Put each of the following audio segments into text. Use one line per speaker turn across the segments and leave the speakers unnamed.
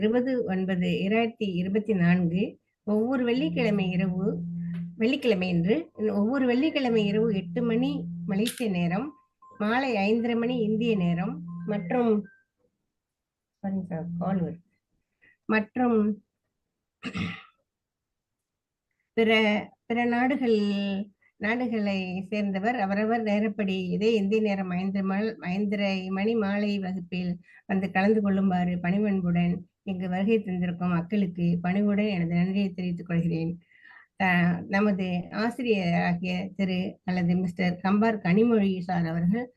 20/9/2024 ஒவ்வொரு வெள்ளிக்கிழமையன்று ஒவ்வொரு வெள்ளிக்கிழமை இரவு 8 மணி மலேசிய நேரம், மாலை 5:30 மணி இந்திய நேரம் மற்றும் மற்றும் பிற பிற நாடுகளை சேர்ந்தவர் அவரவர் நேரப்படி இதே இந்திய நேரம் 5:30 மணி மாலை வகுப்பில் வந்து கலந்து கொள்ளுமாறு பணிவன்புடன் இங்கு வருகை தந்திருக்கும் மக்களுக்கு பணிவுடன் எனது நன்றியை தெரிவித்துக் கொள்கிறேன். நமது ஆசிரியராகிய அல்லது மிஸ்டர் கம்பார் கனிமொழி சார் அவர்கள்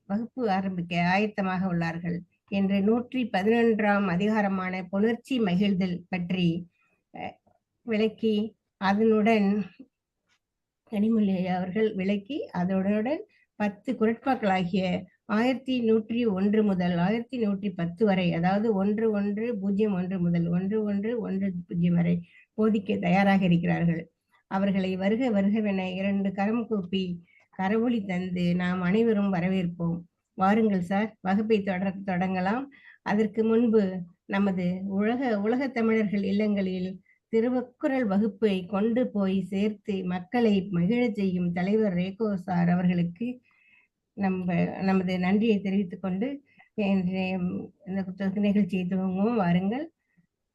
வகுப்பு ஆரம்பிக்க ஆயத்தமாக உள்ளார்கள் என்று 111ஆம் அதிகாரமான புணர்ச்சி மகிழ்தல் பற்றி விளக்கி அதனுடன் கனிமொழி அவர்கள் விளக்கி அதனுடன் 10 குரட்பாக்களாகிய 1101 முதல் 1110 வரை, அதாவது 1101 முதல் 1110 வரை போதிக்க தயாராக இருக்கிறார்கள். அவர்களை வருக வருகவென 2 கரம் கூப்பி கரவொலி தந்து நாம் அனைவரும் வரவேற்போம். வாருங்கள் சார், வகுப்பை தொடங்கலாம். அதற்கு முன்பு நமது உலக தமிழர்கள் இல்லங்களில் திருவக்குறள் வகுப்பை கொண்டு போய் சேர்த்து மக்களை மகிழச் செய்யும் தலைவர் ரேகோ சார் அவர்களுக்கு நமது நன்றியை தெரிவித்துக் கொண்டு இந்த நிகழ்ச்சியை துவங்குவோம். வாருங்கள்.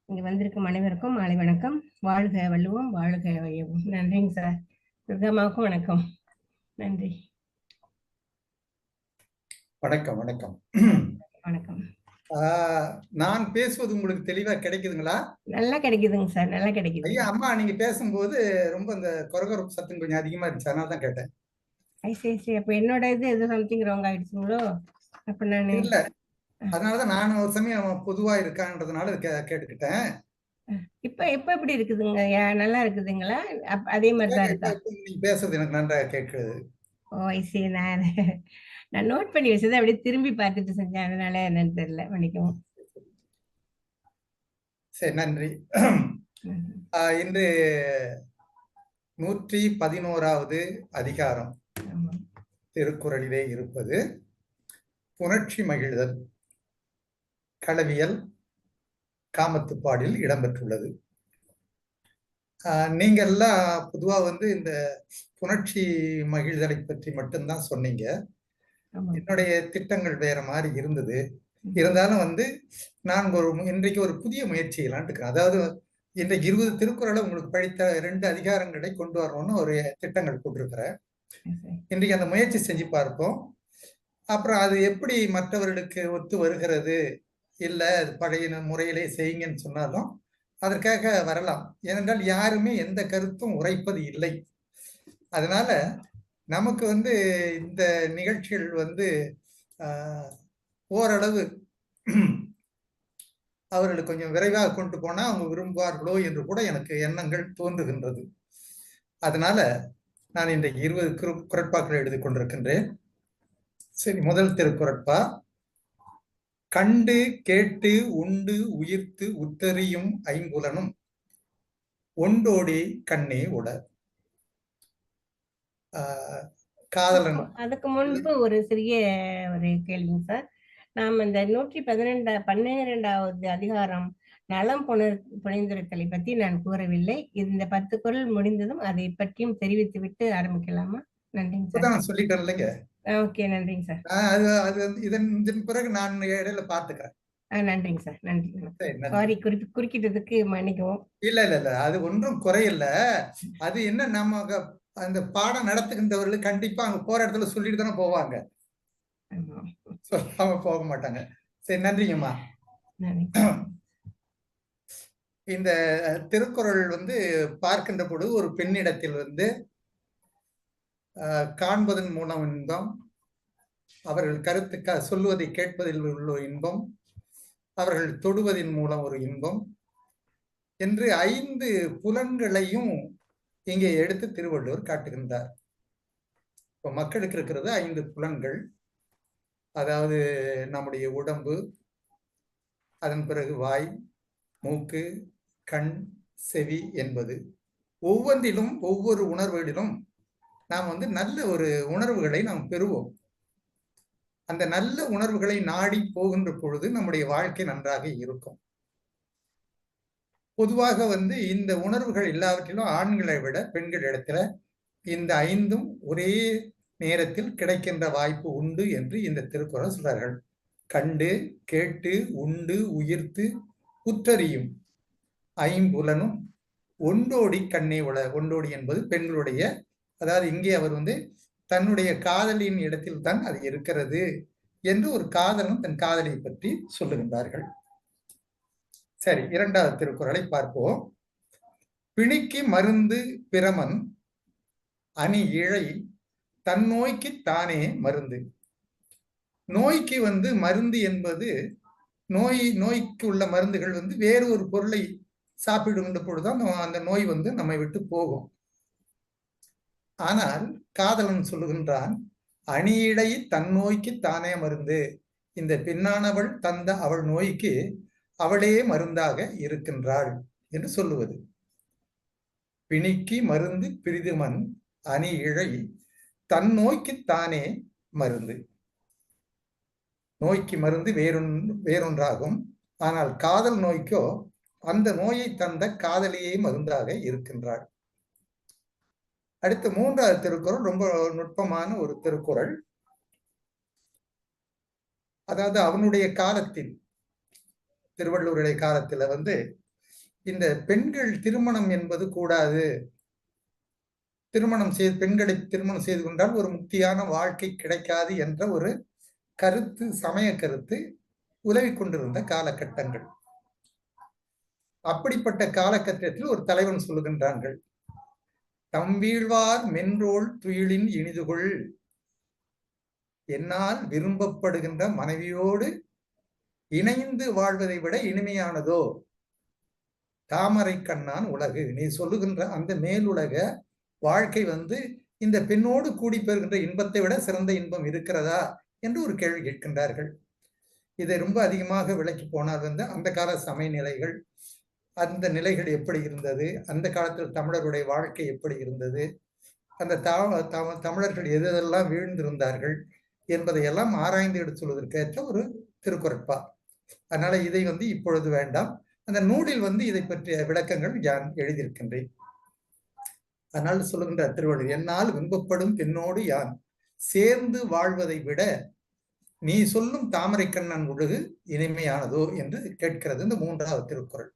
இங்க வந்திருக்கும் அனைவருக்கும் மாலை வணக்கம். வாழ்க வள்ளுவோம், வாழ்க வையவும். நன்றிங்க சார். துர்காமாவுக்கும் வணக்கம். நன்றி.
வணக்கம். வணக்கம்.
வணக்கம்.
நான் பேசுவது உங்களுக்கு தெளிவா கிடைக்குதுங்களா?
நல்லா கிடைக்குதுங்க சார், நல்லா கிடைக்குது.
ஐயா, அம்மா நீங்க பேசும்போது ரொம்ப இந்த கொரகொரப்பு சத்தம் கொஞ்சம் அதிகமா இருந்துச்சு, அதனால தான் கேட்டேன்.
சரி. அப்ப என்னோட இது ஏதோ சம்திங் ராங் ஆயிடுச்சுங்களோ? அப்ப நான்
இல்ல, அதனாலதான் நான் ஒரு சமயம் பொதுவா இருக்கான்றதுனால கேட்டுக்கிட்டேன்.
இப்ப எப்படி இருக்குதுங்க? நல்லா இருக்குதுங்களா? அதே மாதிரிதான் இருக்கா?
நீங்க பேசுறது எனக்கு நன்றா கேட்குது.
சரி. நான் நோட் பண்ணி வச்சதை அப்படியே திரும்பி பார்த்துட்டு செஞ்சேன், அதனால என்னன்னு தெரியல, மன்னிக்கவும்.
சரி, நன்றி. இன்று 111வது அதிகாரம் திருக்குறளிலே இருப்பது புணர்ச்சி மகிழ்தல், களவியல், காமத்துப்பாடில் இடம்பெற்றுள்ளது. நீங்க எல்லாம் பொதுவா இந்த புணர்ச்சி மகிழ்தலை பற்றி மட்டும்தான் சொன்னீங்க. என்னுடைய திட்டங்கள் வேற மாதிரி இருந்தது. இருந்தாலும் நான் இன்றைக்கு ஒரு புதிய முயற்சி செய்யலான்னு இருக்கேன். அதாவது இன்றைக்கு 20 திருக்குறளை உங்களுக்கு படித்த 2 அதிகாரங்களை கொண்டு வரணும்னு ஒரு திட்டங்கள் போட்டிருக்கிறேன். இன்றைக்கு அந்த முயற்சி செஞ்சு பார்ப்போம். அப்புறம் அது எப்படி மற்றவர்களுக்கு ஒத்து வருகிறது, இல்ல பழைய முறையிலே செய்யுங்கன்னு சொன்னாலும் அதற்காக வரலாம். ஏனென்றால் யாருமே எந்த கருத்தும் உரைப்பது இல்லை. அதனால நமக்கு இந்த நிகழ்ச்சிகள் ஓரளவு அவர்களுக்கு கொஞ்சம் விரைவாக கொண்டு போனா அவங்க விரும்புவார்களோ என்று கூட எனக்கு எண்ணங்கள் தோன்றுகின்றது. அதனால நான் இன்றைக்கு 20 குரட்பாக்களை எழுதி கொண்டிருக்கின்றேன். சரி, முதல் திருக்குறட்பா. கண்டு கேட்டு உண்டு உயிர்த்து உத்தறியும் ஐம்புலனும் ஒண்டோடி கண்ணே உட. காதலன்.
அதுக்கு முன்பு ஒரு சிறிய கேள்விங்க சார். நாம் இந்த 112வது அதிகாரம் நலம் புனைந்துரைத்தலை பத்தி நான் கூறவில்லை. இந்த 10 குறள் முடிந்ததும் அதை பற்றியும் தெரிவித்து விட்டு ஆரம்பிக்கலாமா? நன்றிங்க சார்.
சொல்லிட்டேன் இல்லைங்க.
ஓகே, நன்றிங்க சார்.
அது இதன் பிறகு நான் இடையில பார்த்துக்கிறேன்.
நன்றிங்க சார், நன்றி. சாரி, குறுக்கிட்டதுக்கு மன்னிக்கவும்.
இல்ல, அது ஒன்றும் குறையில்ல. அது என்ன, நம்ம அந்த பாடம் நடத்துகின்றவர்கள் கண்டிப்பா அங்க போற இடத்துல சொல்லிட்டு தானே போவாங்க, சொல்லாம போக மாட்டாங்க. சரி, நன்றிங்கம்மா. இந்த திருக்குறள் பார்க்கின்ற பொழுது ஒரு பெண்ணிடத்தில் காண்பதன் மூலம் இன்பம், அவர்கள் கருத்து சொல்லுவதை கேட்பதில் உள்ள இன்பம், அவர்கள் தொடுவதன் மூலம் ஒரு இன்பம் என்று 5 புலன்களையும் இங்கே எடுத்து திருவள்ளுவர் காட்டுகின்றார். இப்ப மக்களுக்கு இருக்கிறது 5 புலன்கள். அதாவது நம்முடைய உடம்பு, அதன் பிறகு வாய், மூக்கு, கண், செவி என்பது. ஒவ்வொன்றிலும் ஒவ்வொரு உணர்வுகளிலும் நாம் நல்ல ஒரு உணர்வுகளை நாம் பெறுவோம். அந்த நல்ல உணர்வுகளை நாடி போகின்ற பொழுது நம்முடைய வாழ்க்கை நன்றாக இருக்கும். பொதுவாக வந்து இந்த உணர்வுகள் எல்லாவற்றிலும் ஆண்களை விட பெண்கள் இடத்துல இந்த 5ம் ஒரே நேரத்தில் கிடைக்கின்ற வாய்ப்பு உண்டு என்று இந்த திருக்குறள் சொல்றார்கள். கண்டு, கேட்டு, உண்டு, உயிர்த்து, உற்றறியும் ஐம்புலனும் ஒண்டோடி கண்ணே உள. ஒண்டோடி என்பது பெண்களுடைய, அதாவது இங்கே அவர் வந்து தன்னுடைய காதலியின் இடத்தில் தான் அது இருக்கிறது என்று ஒரு காதலன் தன் காதலியை பற்றி சொல்லுகின்றார்கள். சரி, 2வது திருக்குறளை பார்ப்போம். பிணிக்கு மருந்து பிரமன் அணி இழை தன் நோய்க்கு தானே மருந்து. நோய்க்கு வந்து மருந்து என்பது நோய்க்கு உள்ள மருந்துகள் வந்து வேறு ஒரு பொருளை சாப்பிடுகின்ற பொழுதுதான் அந்த நோய் வந்து நம்மை விட்டு போகும். ஆனால் காதலன் சொல்லுகின்றான், அணியிடை தன் நோய்க்கு தானே மருந்து. இந்த பெண்ணானவள் தந்த அவள் நோய்க்கு அவளே மருந்தாக இருக்கின்றாள் என்று சொல்லுவது. பிணிக்கு மருந்து பிரிதுமன் அணி இழை தன் நோய்க்கு தானே மருந்து. நோய்க்கு மருந்து வேறொன்றாகும். ஆனால் காதல் நோய்க்கோ அந்த நோயை தந்த காதலியே மருந்தாக இருக்கின்றாள். அடுத்து 3வது திருக்குறள் ரொம்ப நுட்பமான ஒரு திருக்குறள். அதாவது அவனுடைய காலத்தில், திருவள்ளுவருடைய காலத்துல வந்து இந்த பெண்கள் திருமணம் என்பது கூடாது, பெண்களை திருமணம் செய்து கொண்டால் ஒரு முக்தியான வாழ்க்கை கிடைக்காது என்ற ஒரு கருத்து, சமய கருத்து உலவி கொண்டிருந்த காலகட்டங்கள். அப்படிப்பட்ட காலகட்டத்தில் ஒரு தலைவன் சொல்லுகின்றார்கள், தம்வீழ்வார் மென்றோள் துயிலின் இனிதுகொள். என்னால் விரும்பப்படுகின்ற மனைவியோடு இணைந்து வாழ்வதை விட இனிமையானதோ தாமரை கண்ணான் உலகு. நீ சொல்லுகின்ற அந்த மேலுலக வாழ்க்கை வந்து இந்த பெண்ணோடு கூடி பெறுகின்ற இன்பத்தை விட சிறந்த இன்பம் இருக்கிறதா என்று ஒரு கேள்வி கேட்கின்றார்கள். இதை ரொம்ப அதிகமாக விளக்கி போனால் வந்து அந்த கால சமய நிலைகள், அந்த நிலைகள் எப்படி இருந்தது, அந்த காலத்தில் தமிழருடைய வாழ்க்கை எப்படி இருந்தது, அந்த தமிழர்கள் எதெல்லாம் வீழ்ந்திருந்தார்கள் என்பதையெல்லாம் ஆராய்ந்து எடுத்து சொல்வதற்கேற்ற ஒரு திருக்குறட்பா. அதனால இதை வந்து இப்பொழுது வேண்டாம். அந்த நூலில் வந்து இதை பற்றிய விளக்கங்கள் நான் எழுதியிருக்கின்றேன். அதனால் சொல்லுகின்ற திருவள்ளுவர், என்னால் விரும்பப்படும் பெண்ணோடு யான் சேர்ந்து வாழ்வதை விட நீ சொல்லும் தாமரை கண்ணன் உலகு இனிமையானதோ என்று கேட்கிறது இந்த 3வது திருக்குறள்.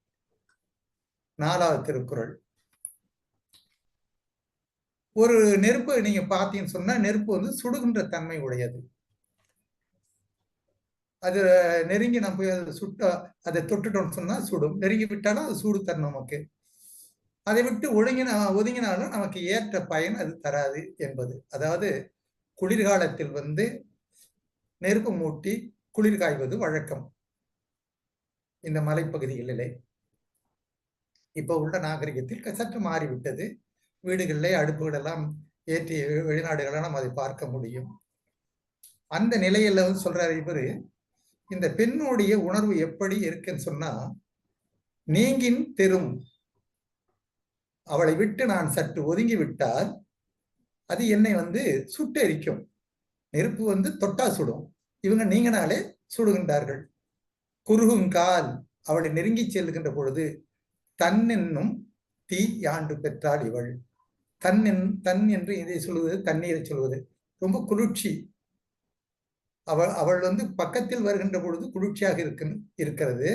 4வது திருக்குறள், ஒரு நெருப்பு நீங்க பார்த்தீங்கன்னு சொன்னா நெருப்பு வந்து சுடுகின்ற தன்மை உடையது. அது நெருங்கி நம்ம போய் அதை அதை தொட்டுட்டோம்னு சொன்னா சுடும், நெருங்கி விட்டாலும் அது சூடு தரும் நமக்கு. அதை விட்டு ஒதுங்கினாலும் நமக்கு ஏற்ற பயன் அது தராது என்பது. அதாவது குளிர்காலத்தில் வந்து நெருப்பு மூட்டி குளிர் காய்வது வழக்கம் இந்த மலைப்பகுதிகளிலே. இப்ப உள்ள நாகரிகத்தில் சற்று மாறிவிட்டது. வீடுகளிலே அடுப்புகள் எல்லாம் ஏற்றி வெளிநாடுகளெல்லாம் அதை பார்க்க முடியும். அந்த நிலையில வந்து சொல்றாரு இவரு, இந்த பெண்ணுடைய உணர்வு எப்படி இருக்குன்னு சொன்னா, நீங்கின் தெரும், அவளை விட்டு நான் சற்று ஒதுங்கி விட்டால் அது என்னை வந்து சுட்டெரிக்கும். நெருப்பு வந்து தொட்டா சுடும், இவங்க நீங்கினாலே சுடுகின்றார்கள். குறுகுங்கால், அவளை நெருங்கி செல்கின்ற பொழுது தன் என்னும் தீ யாண்டு பெற்றாள் இவள். தன் என்று இதை சொல்வது, தண்ணீரை சொல்வது ரொம்ப குளிர்ச்சி. அவள் வந்து பக்கத்தில் வருகின்ற பொழுது குளிர்ச்சியாக இருக்கிறது,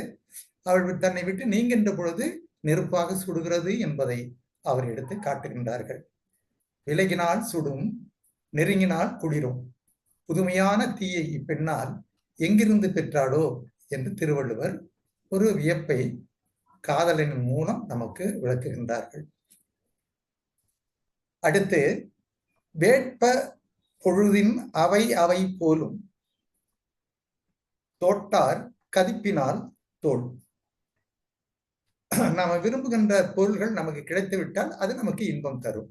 அவள் தன்னை விட்டு நீங்கின்ற பொழுது நெருப்பாக சுடுகிறது என்பதை அவர் எடுத்து காட்டுகின்றார்கள். விலகினால் சுடும், நெருங்கினால் குளிரும். புதுமையான தீயை இப்பெண்ணால் எங்கிருந்து பெற்றாளோ என்று திருவள்ளுவர் ஒரு வியப்பை காதலின் மூலம் நமக்கு விளக்குகின்றார்கள். அடுத்து, வேட்ப பொழுதின் அவை அவை போலும் தோட்டார் கதிப்பினால் தோல். நாம விரும்புகின்ற பொருள்கள் நமக்கு கிடைத்து விட்டால் அது நமக்கு இன்பம் தரும்.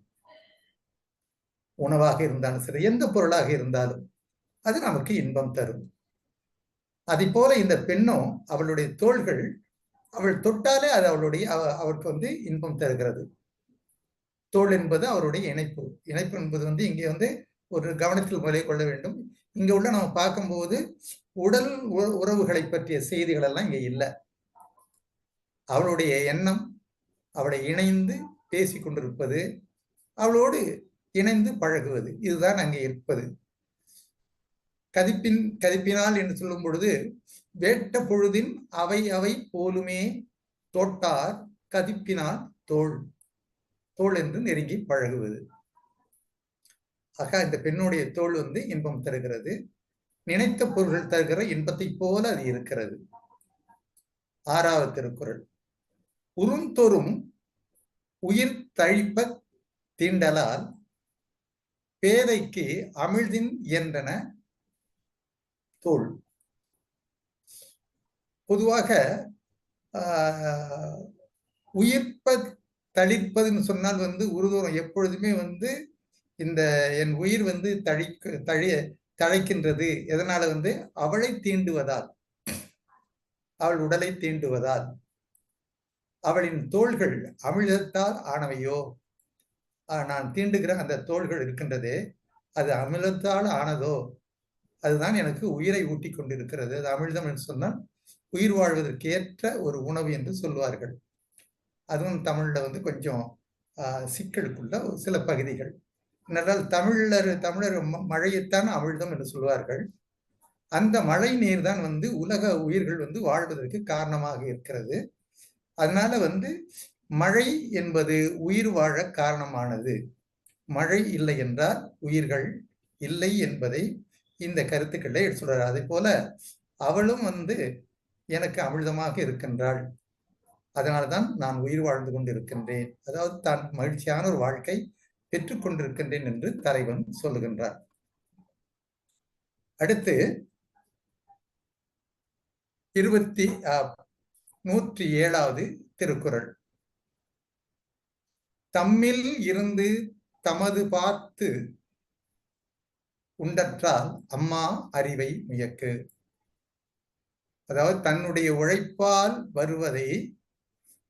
உணவாக இருந்தாலும் சரி, எந்த பொருளாக இருந்தாலும் அது நமக்கு இன்பம் தரும். அதை போல இந்த பெண்ணும் அவளுடைய தோள்கள், அவள் தொட்டாலே அது அவளுக்கு வந்து இன்பம் தருகிறது. தோள் என்பது அவருடைய இணைப்பு என்பது வந்து இங்கே வந்து ஒரு கவனத்தில் கொள்ள வேண்டும். இங்க உள்ள நம்ம பார்க்கும்போது உடல் உறவுகளை பற்றிய செய்திகள் எல்லாம் இங்க இல்லை. அவளுடைய எண்ணம், அவளை இணைந்து பேசி கொண்டிருப்பது, அவளோடு இணைந்து பழகுவது, இதுதான் அங்கே இருப்பது. கதிப்பினால் என்று சொல்லும் பொழுது, வேட்ட பொழுதின் அவை அவை போலுமே தோட்டார் கதிப்பினால் தோள் தோள் என்று நெருங்கி பழகுவது. ஆக இந்த பெண்ணுடைய தோள் இன்பம் தருகிறது. நினைத்த பொருள்கள் தருகிற இன்பத்தை போல அது இருக்கிறது. 6வது திருக்குறள். உறுந்தொறும் உயிர் தழிப்ப தீண்டலால் பேதைக்கு அமிழ்தின் என்றன தோள். பொதுவாக உயிர்ப்ப தளிர்ப்பதுன்னு சொன்னால் உருதூரம் எப்பொழுதுமே இந்த என் உயிர் தழைக்கின்றது. எதனால அவளை தீண்டுவதால், அவள் உடலை தீண்டுவதால். அவளின் தோள்கள் அமிழ்தத்தால் ஆனவையோ, நான் தீண்டுகிற அந்த தோள்கள் இருக்கின்றதே அது அமிழ்தத்தால் ஆனதோ, அதுதான் எனக்கு உயிரை ஊட்டி கொண்டிருக்கிறது. அது அமிழ்தம் என்று சொன்னால் உயிர் வாழ்வதற்கு ஏற்ற ஒரு உணவு என்று சொல்வார்கள். அதுவும் தமிழ்ல கொஞ்சம் சிக்கலுக்குள்ள சில பகுதிகள். என்றால் தமிழர் மழையைத்தான் அமிழ்தம் என்று சொல்வார்கள். அந்த மழை நீர் தான் உலக உயிர்கள் வாழ்வதற்கு காரணமாக இருக்கிறது. அதனால மழை என்பது உயிர் வாழ காரணமானது. மழை இல்லை என்றால் உயிர்கள் இல்லை என்பதை இந்த கருத்துக்களை எடுத்து சொல்றார். அதே போல அவளும் எனக்கு அமிழ்தமாக இருக்கின்றாள். அதனால்தான் நான் உயிர் வாழ்ந்து கொண்டிருக்கின்றேன், அதாவது தான் மகிழ்ச்சியான ஒரு வாழ்க்கை பெற்றுக் கொண்டிருக்கின்றேன் என்று தலைவன் சொல்லுகின்றார். அடுத்து 107வது திருக்குறள். தம்மில் இருந்து தமது பார்த்து உண்டற்றால் அம்மா அறிவை முயக்கு. அதாவது தன்னுடைய உழைப்பால் வருவதை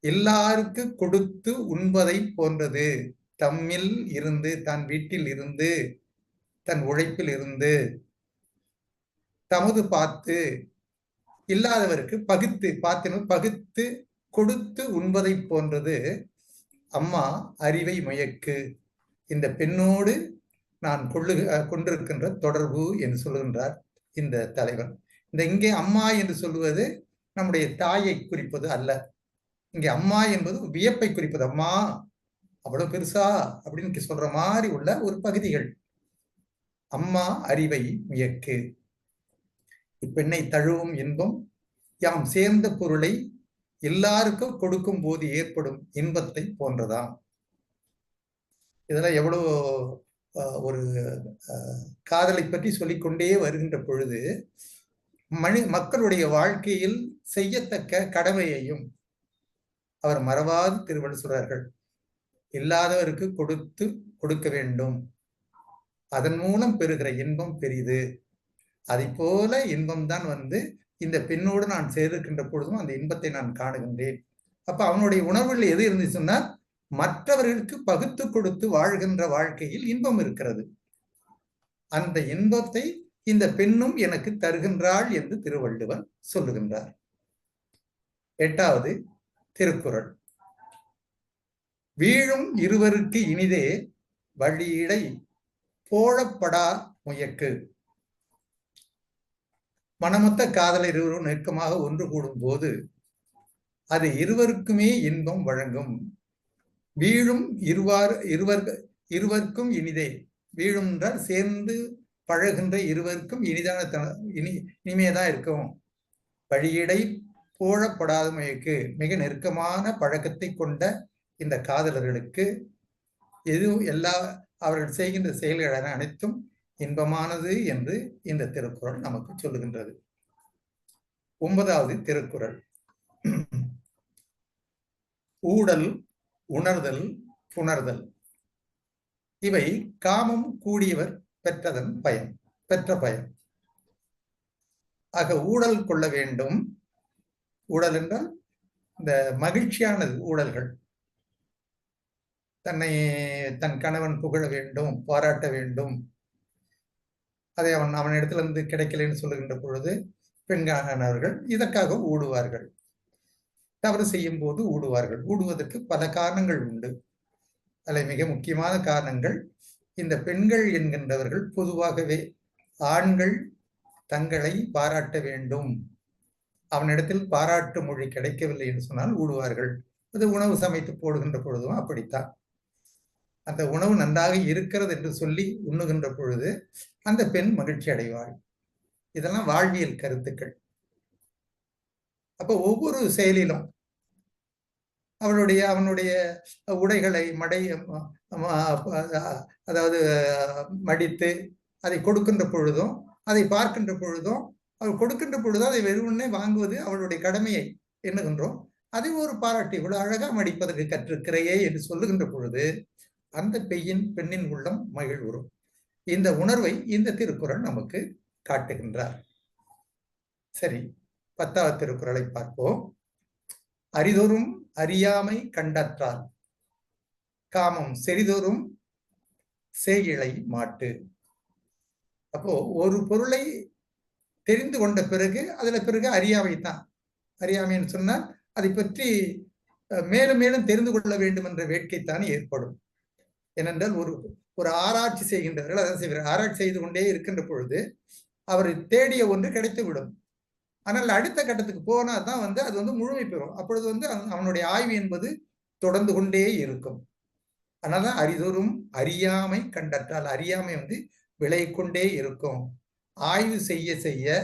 எல்லாருக்கு கொடுத்து உண்பதை போன்றது. தம்மில் இருந்து, தன் வீட்டில் இருந்து, தன் உழைப்பில் இருந்து, தமது பார்த்து இல்லாதவருக்கு பகுத்து கொடுத்து உண்பதை போன்றது அம்மா அறிவை முயக்கு. இந்த பெண்ணோடு நான் கொண்டிருக்கின்ற தொடர்பு என்று சொல்லுகின்றார் இந்த தலைவர். இங்கே அம்மா என்று சொல்லுவது நம்முடைய தாயை குறிப்பது அல்ல. இங்கே அம்மா என்பது வியப்பை குறிப்பது. அம்மா அவ்வளவு பெருசா அப்படின்னு சொல்ற மாதிரி உள்ள ஒரு பகுதிகள். அம்மா அறிவை முயக்கு. இப்பெண்ணை தழுவும் இன்பம் யாம் சேர்ந்த பொருளை எல்லாருக்கும் கொடுக்கும் போது ஏற்படும் இன்பத்தை போன்றதாம். இதெல்லாம் எவ்வளவு ஒரு காதலை பற்றி சொல்லிக்கொண்டே வருகின்ற பொழுது மக்களுடைய வாழ்க்கையில் செய்யத்தக்க கடமையையும் அவர் மறவாது திருவள்ளுவர் சொல்றார்கள். இல்லாதவருக்கு கொடுக்க வேண்டும், அதன் மூலம் பெறுகிற இன்பம் பெரிது. அதை போல இன்பம் தான் இந்த பெண்ணோடு நான் சேர்க்கின்ற பொழுதும் அந்த இன்பத்தை நான் காணுகின்றேன். அப்ப அவனுடைய உணர்வுகள் எது இருந்துச்சுன்னா மற்றவர்களுக்கு பகுத்து கொடுத்து வாழ்கின்ற வாழ்க்கையில் இன்பம் இருக்கிறது. அந்த இன்பத்தை இந்த பெண்ணும் எனக்கு தருகின்றாள் என்று திருவள்ளுவர் சொல்லுகின்றார். 8வது திருக்குறள். வீழும் இருவருக்கு இனிதே வழியிடை போழப்படா முயக்கு. மனமொத்த காதலர் இருவரும் நெருக்கமாக ஒன்று கூடும் போது அது இருவருக்குமே இன்பம் வழங்கும். வீழும் இருவருக்கும் இனிதே. வீழும் என்றால் சேர்ந்து பழகின்ற இருவருக்கும் இனிமையதான் இருக்கும். வழியிடை போழப்படாத முயக்கு. மிக நெருக்கமான பழக்கத்தை கொண்ட இந்த காதலர்களுக்கு அவர்கள் செய்கின்ற செயல்கள் அனைத்தும் இன்பமானது என்று இந்த திருக்குறள் நமக்கு சொல்லுகின்றது. 9வது திருக்குறள். ஊடல், உணர்தல், புணர்தல் இவை காமம் கூடியவர் பெற்ற பயன். ஆக ஊடல் கொள்ள வேண்டும். ஊடல் என்றால் இந்த மகிழ்ச்சியானது. ஊடல்கள் தன் கணவன் புகழ வேண்டும், பாராட்ட வேண்டும், அதை அவன் இடத்துல இருந்து கிடைக்கலன்னு சொல்லுகின்ற பொழுது பெண்கானவர்கள் இதற்காக ஊடுவார்கள். தவறு செய்யும் போது ஊடுவார்கள். ஊடுவதற்கு பல காரணங்கள் உண்டு. அதில் மிக முக்கியமான காரணங்கள், இந்த பெண்கள் என்கின்றவர்கள் பொதுவாகவே ஆண்கள் தங்களை பாராட்ட வேண்டும், அவனிடத்தில் பாராட்டு மொழி கிடைக்கவில்லை என்று சொன்னால் ஊடுவார்கள். அது உணவு சமைத்து போடுகின்ற பொழுதும் அப்படித்தான். அந்த உணவு நன்றாக இருக்கிறது என்று சொல்லி உண்ணுகின்ற பொழுது அந்த பெண் மகிழ்ச்சி அடைவாள். இதெல்லாம் வாழ்வியல் கருத்துக்கள். அப்போ ஒவ்வொரு செயலிலும் அவனுடைய உடைகளை அதாவது மடித்து அதை கொடுக்கின்ற பொழுதும், அதை பார்க்கின்ற பொழுதும், அவள் கொடுக்கின்ற பொழுதும் அதை வெறுமனே வாங்குவது அவளுடைய கடமையை எண்ணுகின்றோம். அதை ஒரு பாராட்டி, இவ்வளவு அழகா மடிப்பதற்கு கற்றிருக்கிறையே என்று சொல்லுகின்ற பொழுது அந்த பெண்ணின் உள்ளம் மகிழ்வுறும். இந்த உணர்வை இந்த திருக்குறள் நமக்கு காட்டுகின்றார். சரி, 10வது திருக்குறளை பார்ப்போம். அரிதொரும் அறியாமை கண்டற்றால் காமம் செறிதொரும் சேயிழை மாட்டு. அப்போ ஒரு பொருளை தெரிந்து கொண்ட பிறகு அதுல பிறகு அறியாமை தான். அறியாமைன்னு சொன்னால் அதை பற்றி மேலும் மேலும் தெரிந்து கொள்ள வேண்டும் என்ற வேட்கைத்தான் ஏற்படும். ஏனென்றால் ஒரு ஆராய்ச்சி செய்கின்றவர்கள் அதை செய்வார். ஆராய்ச்சி செய்து கொண்டே இருக்கின்ற பொழுது அவர் தேடிய ஒன்று கிடைத்துவிடும். ஆனால் அடுத்த கட்டத்துக்கு போனா தான் அது முழுமை பெறும். அப்பொழுது அவனுடைய ஆய்வு என்பது தொடர்ந்து கொண்டே இருக்கும். அதனால அரிதொரும் அறியாமை கண்டற்றால், அறியாமை விலகி கொண்டே இருக்கும். ஆய்வு செய்ய செய்ய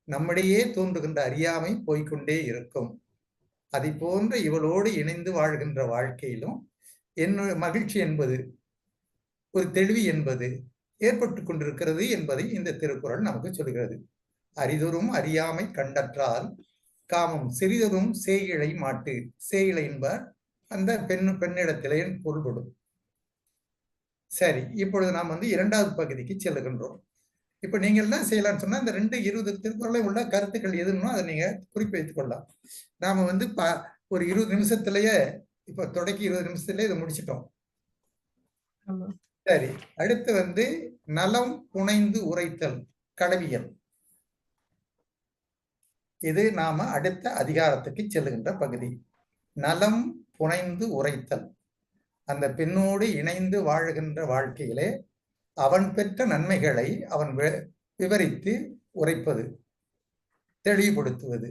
நம்மிடையே தோன்றுகின்ற அறியாமை போய்கொண்டே இருக்கும். அதை போன்ற இவளோடு இணைந்து வாழ்கின்ற வாழ்க்கையிலும் என்னுடைய மகிழ்ச்சி என்பது, ஒரு தெளிவு என்பது ஏற்பட்டு கொண்டிருக்கிறது என்பதை இந்த திருக்குறள் நமக்கு சொல்கிறது. அரிதொரும் அறியாமை கண்டற்றால் காமம் சிறிதொரும் சேயிழை மாட்டு. சேயிழை என்பார் அந்த பெண்ணிடத்திலே பொருள்படும். சரி, இப்பொழுது நாம் 2வது பகுதிக்கு செல்லுகின்றோம். இப்ப நீங்க என்ன செய்யலாம்னு சொன்னா, இந்த 20 திருக்குறளை உள்ள கருத்துக்கள் எதுன்னு அதை நீங்க குறிப்பு வைத்துக் கொள்ளலாம். நாம ஒரு 20 நிமிஷத்திலேயே, இப்ப தொடக்கி 20 நிமிஷத்திலேயே இதை முடிச்சிட்டோம். சரி, அடுத்து நலம் புனைந்து உரைத்தல் களவியல். இது நாம அடுத்த அதிகாரத்துக்கு செல்லுகின்ற பகுதி. நலம் புனைந்து உரைத்தல். அந்த பெண்ணோடு இணைந்து வாழுகின்ற வாழ்க்கையிலே அவன் பெற்ற நன்மைகளை அவன் விவரித்து உரைப்பது, தெளிவுபடுத்துவது.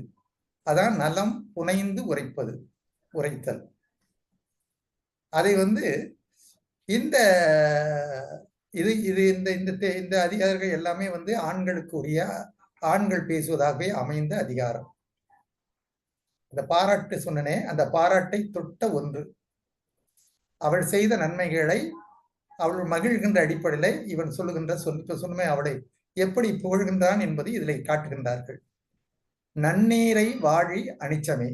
அதான் நலம் புனைந்து உரைத்தல். அதை இந்த அதிகாரிகள் எல்லாமே ஆண்களுக்கு உரிய, ஆண்கள் பேசுவதாகவே அமைந்த அதிகாரம். அந்த பாராட்டு சொன்னனே, அந்த பாராட்டை தொட்ட ஒன்று. அவள் செய்த நன்மைகளை அவள் மகிழ்கின்ற அடிப்படையில் இவன் சொல்லுகின்ற சொன்னுமே அவளை எப்படி புகழ்கின்றான் என்பதை இதில் காட்டுகின்றார்கள். நன்னீரை வாழி அனிச்சமே.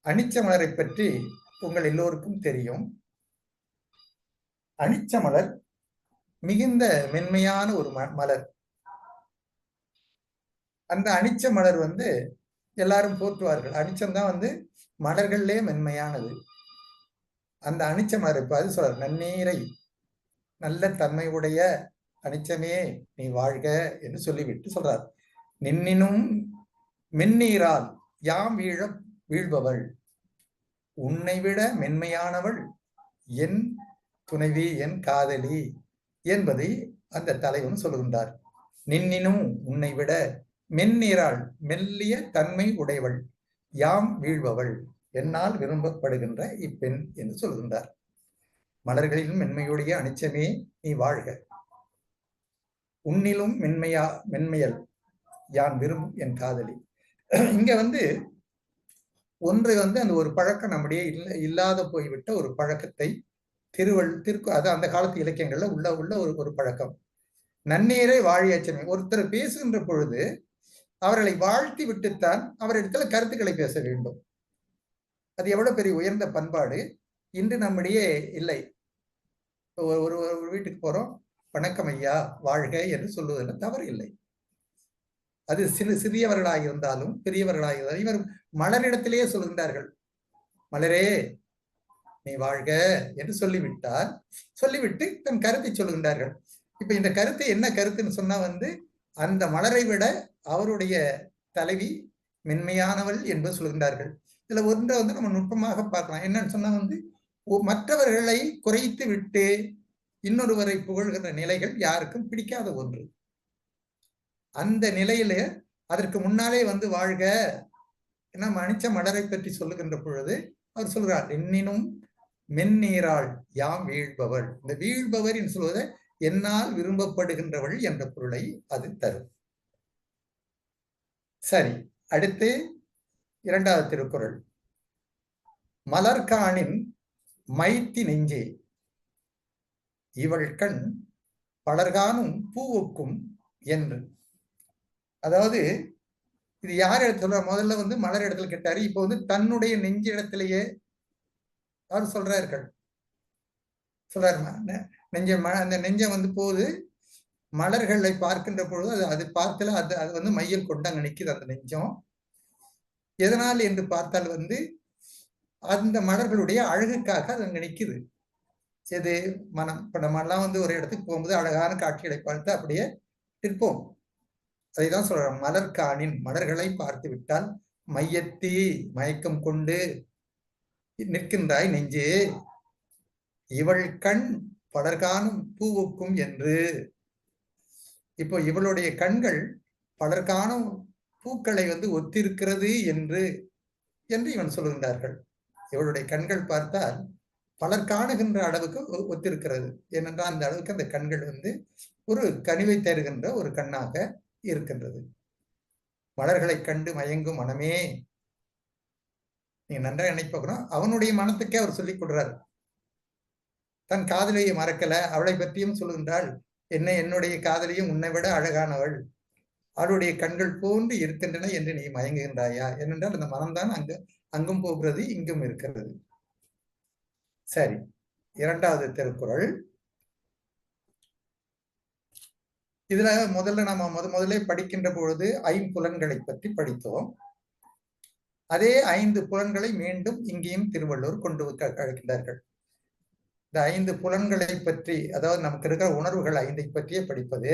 அனிச்ச மலரை பற்றி உங்கள் எல்லோருக்கும் தெரியும். அனிச்ச மலர் மிகுந்த மென்மையான ஒரு மலர். அந்த அனிச்ச மலர் எல்லாரும் போற்றுவார்கள். அனிச்சம்தான் மலர்கள்லே மென்மையானது. அந்த அனிச்ச மலர் இப்ப அது சொல்ற, நன்னீரை, நல்ல தன்மையுடைய அனிச்சமே நீ வாழ்க என்று சொல்லிவிட்டு சொல்றார். நின்னினும் மென்னீரால் யாம் வீழ்பவள், உன்னை விட மென்மையானவள் என் துணைவி, என் காதலி என்பதை அந்த தலைவன் சொல்லுகின்றார். நின்னினும், உன்னை விட, மென்னீரால், மெல்லிய தன்மை உடையவள், யாம் வீழ்பவள், என்னால் விரும்பப்படுகின்ற இப்பெண் என்று சொல்கின்றார். மலர்களிலும் மென்மையுடைய அனிச்சமே நீ வாழ்க, உன்னிலும் மென்மையல் யான் விரும்பும் என் காதலி. இங்க ஒன்று அந்த ஒரு பழக்கம் நம்முடைய இல்லாத போய்விட்ட ஒரு பழக்கத்தை அது அந்த காலத்து இலக்கியங்கள்ல உள்ள ஒரு பழக்கம். நன்னீரை வாழியச்சமே. ஒருத்தர் பேசுகின்ற பொழுது அவர்களை வாழ்த்தி விட்டுத்தான் அவரிடத்துல கருத்துக்களை பேச வேண்டும். அது எவ்வளவு பெரிய உயர்ந்த பண்பாடு இன்று நம்மிடையே இல்லை. ஒரு வீட்டுக்கு போறோம், வணக்கம் ஐயா, வாழ்க என்று சொல்லுவதில் தவறு இல்லை. அது சிறியவர்களாக இருந்தாலும் பெரியவர்களாக இருந்தாலும் இவர் மலரிடத்திலேயே சொல்கின்றார்கள், மலரே நீ வாழ்க என்று சொல்லிவிட்டு தன் கருத்தை சொல்கின்றார்கள். இப்ப இந்த கருத்து என்ன கருத்துன்னு சொன்னா வந்து அந்த மலரை விட அவருடைய தலைவி மென்மையானவள் என்பது சொல்கின்றார்கள். இதுல ஒன்றை வந்து நம்ம நுட்பமாக பார்க்கலாம். என்னன்னு சொன்னா வந்து மற்றவர்களை குறைத்து விட்டு இன்னொருவரை புகழ்கின்ற நிலைகள் யாருக்கும் பிடிக்காத ஒன்று. அந்த நிலையில அதற்கு முன்னாலே வந்து வாழ்க, ஏன்னா மணிச்ச மலரை பற்றி சொல்லுகின்ற பொழுது அவர் சொல்கிறார், எண்ணினும் மென்னீராள் யாம் வீழ்பவள். இந்த வீழ்பவர் என்று சொல்வதை என்னால் விரும்பப்படுகின்றவள் என்ற பொருளை அது தரும். சரி, அடுத்து இரண்டாவது திருக்குறள். மலர்காணின் மைத்தி நெஞ்சே இவள் கண் பலர்கானும் பூவுக்கும் என்று. அதாவது இது யார் இடத்துல முதல்ல வந்து மலர் இடத்துல கேட்டாரு, இப்ப வந்து தன்னுடைய நெஞ்சு இடத்திலேயே அவர் சொல்றார்கள். சொல்றாரு நெஞ்ச அந்த நெஞ்சம் வந்து போது மலர்களை பார்க்கின்ற பொழுது அது பார்க்கல, அது வந்து மையல் கொண்டு அங்க நிக்குது அந்த நெஞ்சம். எதனால் என்று பார்த்தால் வந்து அந்த மலர்களுடைய அழகுக்காக அது அங்க நிக்குது. எது மனம். இப்ப நம்ம எல்லாம் வந்து ஒரு இடத்துக்கு போகும்போது அழகான காட்சிகளை பார்த்து அப்படியே இருப்போம். அதைதான் சொல்றோம், மலர்காணின் மலர்களை பார்த்து விட்டால் மையத்தி மயக்கம் கொண்டு நிற்கின்றாய் நெஞ்சே, இவள் கண் பலர்காணும் பூவுக்கும் என்று. இப்போ இவளுடைய கண்கள் பலர்காணும் பூக்களை வந்து ஒத்திருக்கிறது என்று இவன் சொல்லுகின்றார்கள். இவளுடைய கண்கள் பார்த்தால் பலர் காணுகின்ற அளவுக்கு ஒத்திருக்கிறது. ஏனென்றால் அந்த அளவுக்கு அந்த கண்கள் வந்து ஒரு கனிவை தருகின்ற ஒரு கண்ணாக இருக்கின்றது. மலர்களை கண்டு மயங்கும் மனமே, நீங்க நன்றாக நினைப்போம். அவனுடைய மனத்துக்கே அவர் சொல்லிக் கொடுறாரு. தன் காதலியை மறக்கல, அவளை பற்றியும் சொல்லுகின்றாள், என்னுடைய காதலியும் உன்னை விட அழகானவள், அவளுடைய கண்கள் போன்று இருக்கின்றன என்று நீ மயங்குகின்றாயா? ஏனென்றால் அந்த மனம்தான் அங்கும் போகிறது, இங்கும் இருக்கிறது. சரி, இரண்டாவது திருக்குறள். இதுல முதல்ல நம்ம முதலே படிக்கின்ற பொழுது ஐம்புலன்களை பற்றி படித்தோம். அதே 5 புலன்களை மீண்டும் இங்கேயும் திருவள்ளுவர் கொண்டு அழைக்கின்றார்கள். இந்த 5 புலன்களை பற்றி, அதாவது நமக்கு இருக்கிற உணர்வுகள் 5ஐ பற்றியே படிப்பது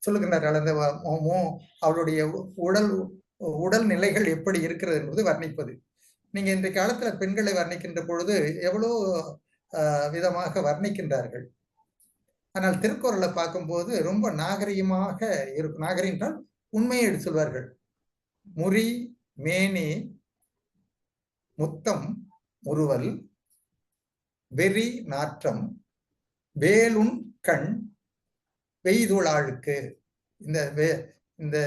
சொல்லுகின்றார்கள். அந்த அவளுடைய உடல் நிலைகள் எப்படி இருக்கிறது என்பது வர்ணிப்பது. நீங்க இன்றைய காலத்துல பெண்களை வர்ணிக்கின்ற பொழுது எவ்வளோ விதமாக வர்ணிக்கின்றார்கள். ஆனால் திருக்குறளை பார்க்கும்போது ரொம்ப நாகரிகமாக இருக்கும். நாகரிகம் என்றால் உண்மையை எடுத்து சொல்வார்கள். முறி மேனி முத்தம் முறுவல் வெறி நாற்றம் வேலுண் கண் வெய்துளாளுக்கு. இந்த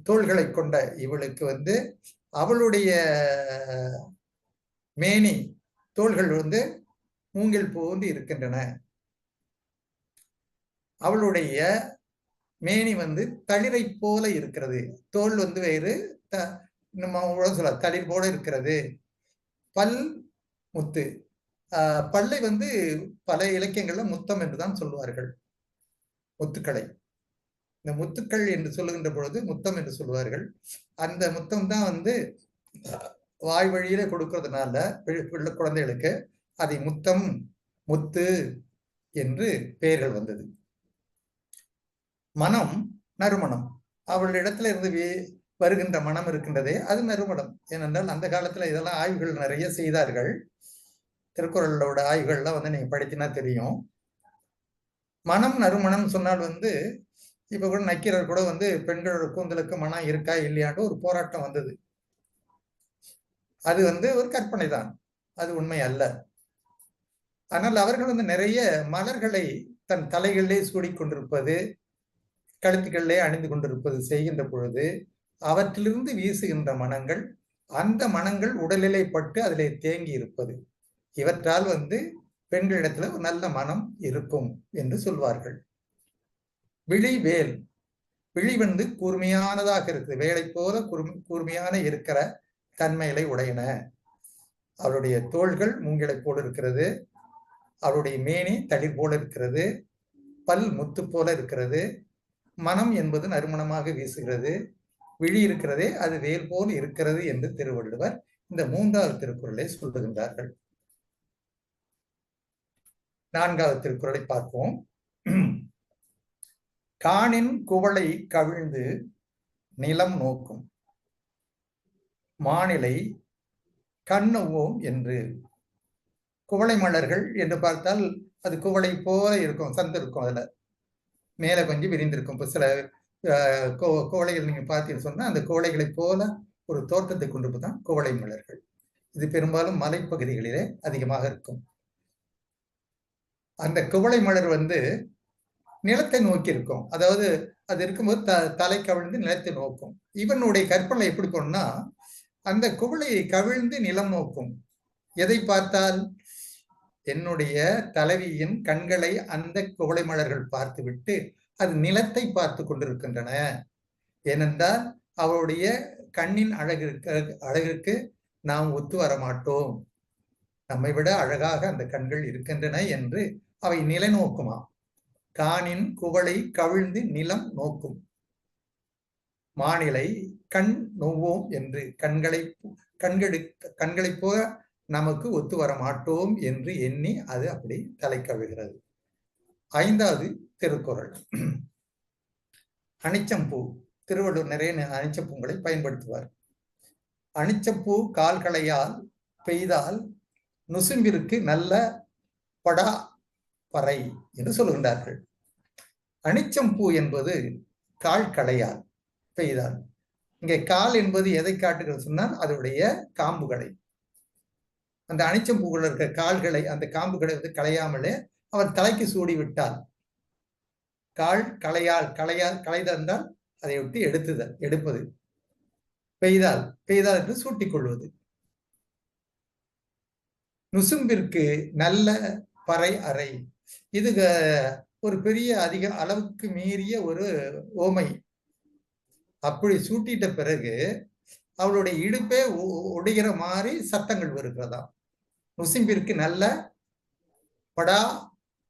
தோள்களை கொண்ட இவளுக்கு வந்து அவளுடைய மேனி தோள்கள் வந்து மூங்கில் போன்று இருக்கின்றன. அவளுடைய மேனி வந்து தளிரை போல இருக்கிறது. தோல் வந்து வேறு, நம்ம சொல்ல தளிர் போல இருக்கிறது. பல் முத்து. பல்லை வந்து பல இலக்கியங்கள்ல முத்தம் என்றுதான் சொல்லுவார்கள். முத்துக்களை, இந்த முத்துக்கள் என்று சொல்லுகின்ற பொழுது முத்தம் என்று சொல்லுவார்கள். அந்த முத்தம் தான் வந்து வாய் வழியில கொடுக்கறதுனால குழந்தைகளுக்கு அதை முத்தம் முத்து என்று பெயர்கள் வந்தது. மனம் நறுமணம். அவளிடத்துல இருந்து வருகின்ற மனம் இருக்கின்றதே அது நறுமணம். ஏனென்றால் அந்த காலத்துல இதெல்லாம் ஆய்வுகள் நிறைய செய்தார்கள். திருக்குறளோட ஆய்வுகள்லாம் வந்து நீங்க படித்தினா தெரியும். மனம் நறுமணம் சொன்னால் வந்து இப்ப கூட நக்கீரர் கூட வந்து பெண்களோட கூந்தலுக்கு மனம் இருக்கா இல்லையான்னு ஒரு போராட்டம் வந்தது. அது வந்து ஒரு கற்பனை தான், அது உண்மை அல்ல. ஆனால் அவர்கள் வந்து நிறைய மலர்களை தன் தலைகளிலே சூடிக்கொண்டிருப்பது, கழுத்துக்களிலே அணிந்து கொண்டிருப்பது செய்கின்ற பொழுது அவற்றிலிருந்து வீசுகின்ற மனங்கள், அந்த மனங்கள் உடலிலே பட்டு அதிலே தேங்கி இருப்பது, இவற்றால் வந்து பெண்களிடத்துல ஒரு நல்ல மனம் இருக்கும் என்று சொல்வார்கள். விழி வேல். விழி வந்து கூர்மையானதாக இருக்குது. வேலை போல கூர்மையான இருக்கிற தன்மைகளை உடையன. அவருடைய தோள்கள் மூங்கிலை போல இருக்கிறது. அவருடைய மேனி தளிர் போல இருக்கிறது. பல் முத்து போல இருக்கிறது. மனம் என்பது நறுமணமாக வீசுகிறது. விழி இருக்கிறதே அது வேல் போல் இருக்கிறது என்று திருவள்ளுவர் இந்த 3வது திருக்குறளை சொல்லுகின்றார்கள். 4வது திருக்குறளை பார்ப்போம். காணின் குவளை கவிழ்ந்து நிலம் நோக்கும் மாநிலை கண்ணுவோம் என்று. குவளை மலர்கள் என்று பார்த்தால் அது குவளை போல இருக்கும், சந்து இருக்கும், அதுல மேல கொஞ்சம் விரிந்திருக்கும். இப்போ சில குவளைகள் நீங்க பார்த்தீங்கன்னு சொன்னா அந்த குவளைகளை போல ஒரு தோற்றத்தை கொண்டிருப்பதுதான் குவளை மலர்கள். இது பெரும்பாலும் மலைப்பகுதிகளிலே அதிகமாக இருக்கும். அந்த குவளை மலர் நிலத்தை நோக்கி இருக்கும். அதாவது அது இருக்கும்போது தலை கவிழ்ந்து நிலத்தை நோக்கும். இவனுடைய கற்பனை எப்படி போனா அந்த குவளையை கவிழ்ந்து நிலம் நோக்கும். எதை பார்த்தால் என்னுடைய தலைவியின் கண்களை அந்த குவளை மலர்கள் பார்த்துவிட்டு அது நிலத்தை பார்த்து கொண்டிருக்கின்றன. ஏனென்றால் அவருடைய கண்ணின் அழகிற்கு நாம் ஒத்து வர மாட்டோம், நம்மை விட அழகாக அந்த கண்கள் இருக்கின்றன என்று அவை நிலை நோக்குமா. காணின் குவளை கவிழ்ந்து நிலம் நோக்கும் மாநிலை கண் நோவோம் என்று. கண்களை போல நமக்கு ஒத்து வர மாட்டோம் என்று எண்ணி அது அப்படி தலை கவிழ்கிறது. 5வது திருக்குறள். அனிச்சம்பூ. திருவள்ளுவர் நிறைய அனிச்சப்பூங்களை பயன்படுத்துவார். அனிச்சப்பூ கால்களையால் பெய்தால் நுசும்பிற்கு நல்ல படா பறை என்று சொல்கின்றார்கள். அனிச்சம்பூ என்பது கால் களையால் பெய்தால். இங்கே கால் என்பது எதை காட்டுகிறது சொன்னால் அதனுடைய காம்புகளை, அந்த அனிச்சம்பூவில் இருக்கிற கால்களை, அந்த காம்புகளை களையாமலே அவர் தலைக்கு சூடி விட்டால், கால் களைதல் என்றால் அதை விட்டு எடுப்பது, பெய்தால் என்று சூட்டிக் கொள்வது. நுசும்பிற்கு நல்ல பறை அறை. இது ஒரு பெரிய அதிக அளவுக்கு மீறிய ஒரு ஓமை. அப்படி சூட்டிட்ட பிறகு அவளுடைய இடுப்பே ஒடுகிற மாதிரி சத்தங்கள் வருகிறதா. நுசும்பிற்கு நல்ல படா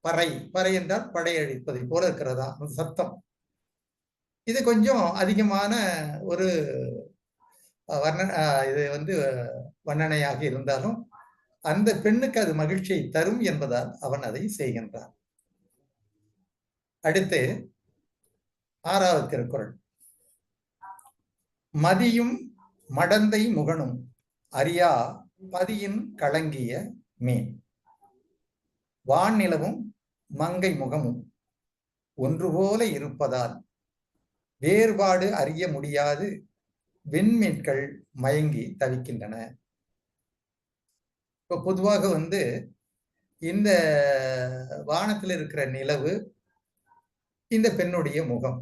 பறை, பறை என்றால் படையழிப்பதை போல இருக்கிறதா சத்தம். இது கொஞ்சம் அதிகமான ஒரு இது வர்ணனையாக இருந்தாலும் அந்த பெண்ணுக்கு அது மகிழ்ச்சியை தரும் என்பதால் அவன் அதை செய்கின்றான். அடுத்து 6வது திருக்குறள். மதியும் மடந்தை முகனும் அறியா பதியின் கலங்கிய மீன். வான்நிலவும் மங்கை முகமும் ஒன்று போல இருப்பதால் வேறுபாடு அறிய முடியாது விண்மீன்கள் மயங்கி தவிக்கின்றன. இப்போ பொதுவாக இந்த வானத்தில் இருக்கிற நிலவு, இந்த பெண்ணுடைய முகம்,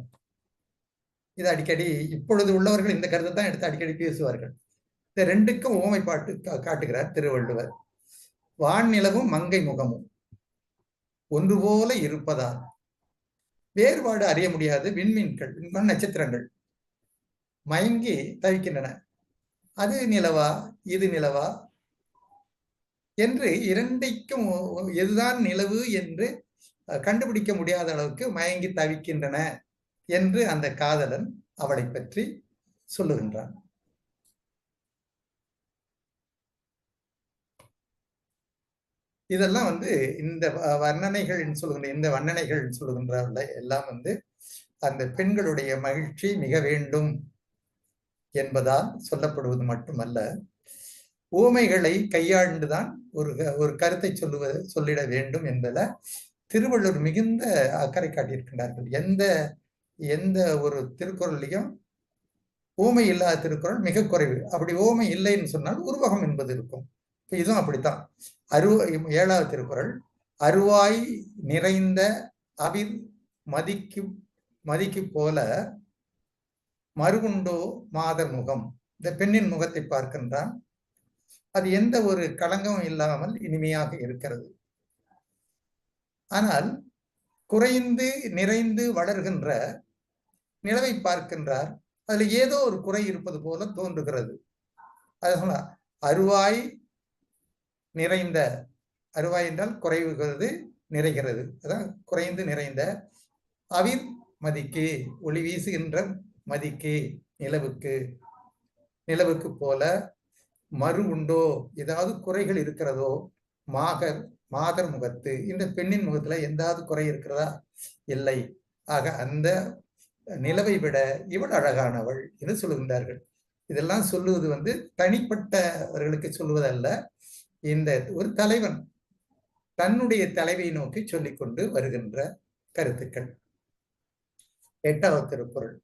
இது அடிக்கடி இப்பொழுது உள்ளவர்கள் இந்த கருத்தை தான் எடுத்து அடிக்கடி பேசுவார்கள். இந்த ரெண்டுக்கும் ஓமை பாட்டு காட்டுகிறார் திருவள்ளுவர். வான் நிலவும் மங்கை முகமும் ஒன்று போல இருப்பதால் வேறுபாடு அறிய முடியாது விண்மீன்கள், நட்சத்திரங்கள் மயங்கி தவிக்கின்றன. அது நிலவா இது நிலவா என்று இரண்டைக்கும் எதுதான் நிலவு என்று கண்டுபிடிக்க முடியாத அளவுக்கு மயங்கி தவிக்கின்றன என்று அந்த காதலன் அவளை பற்றி சொல்லுகின்றான். இதெல்லாம் இந்த வர்ணனைகள் சொல்லுகின்ற, இந்த வர்ணனைகள் சொல்லுகின்ற எல்லாம் அந்த பெண்களுடைய மகிழ்ச்சி மிக வேண்டும் என்பதால் சொல்லப்படுவது மட்டுமல்ல, ஊமைகளை கையாண்டுதான் ஒரு கருத்தை சொல்லிட வேண்டும் என்பதில் திருவள்ளுவர் மிகுந்த அக்கறை காட்டியிருக்கின்றார்கள். எந்த ஒரு திருக்குறளையும் ஊமை இல்லாத திருக்குறள் மிக குறைவு. அப்படி ஊமை இல்லைன்னு சொன்னால் உருவகம் என்பது இருக்கும். இதுவும் அப்படித்தான். 7வது திருக்குறள். அருவாய் நிறைந்த அவிர் மதிக்கு போல மறுகுண்டோ மாதர் முகம். இந்த பெண்ணின் முகத்தை பார்க்கின்றான். அது எந்த ஒரு களங்கமும் இல்லாமல் இனிமையாக இருக்கிறது. ஆனால் குறைந்து நிறைந்து வளர்கின்ற நிலவை பார்க்கின்றார். அதுல ஏதோ ஒரு குறை இருப்பது போல தோன்றுகிறது. அது அருவாய் நிறைந்த, அருவாய் என்றால் குறைவுகிறது, நிறைகிறது, அதான் குறைந்து நிறைந்த அவிர் மதிக்கு, ஒளி வீசுகின்ற மதிக்கு, நிலவுக்கு போல மறு உண்டோ, ஏதாவது குறைகள் இருக்கிறதோ, மாகர் மாதர் முகத்து, இந்த பெண்ணின் முகத்துல எந்தாவது குறை இருக்கிறதா? இல்லை. ஆக அந்த நிலவை விட இவள் அழகானவள் என்று சொல்லுகின்றார்கள். இதெல்லாம் சொல்லுவது வந்து தனிப்பட்டவர்களுக்கு சொல்லுவதல்ல. இந்த ஒரு தலைவன் தன்னுடைய தலைவை நோக்கி சொல்லிக் கொண்டு வருகின்ற கருத்துக்கள். 8வது திருக்குறள்.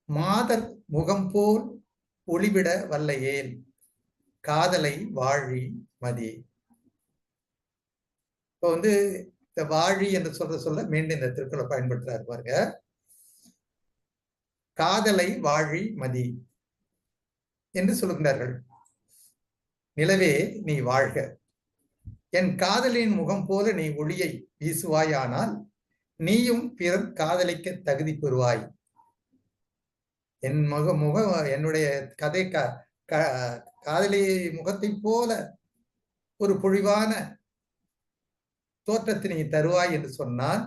மாதர் முகம் போல் ஒளிவிட வல்லையேல் காதலை வாழி மதி. இப்போ வந்து இந்த வாழி என்று சொல்ல மீண்டும் இந்த திருக்குறளை பயன்படுத்துறாரு பாருங்க. காதலை வாழி மதி என்று சொல்லுகிறார்கள். நிலவே நீ வாழ்க, என் காதலின் முகம் போல நீ ஒளியை வீசுவாயானால் நீயும் பிறர் காதலிக்க தகுதி பெறுவாய். என் என்னுடைய கதை காதலி முகத்தை போல ஒரு பொழிவான தோற்றத்தை நீ தருவாய் என்று சொன்னால்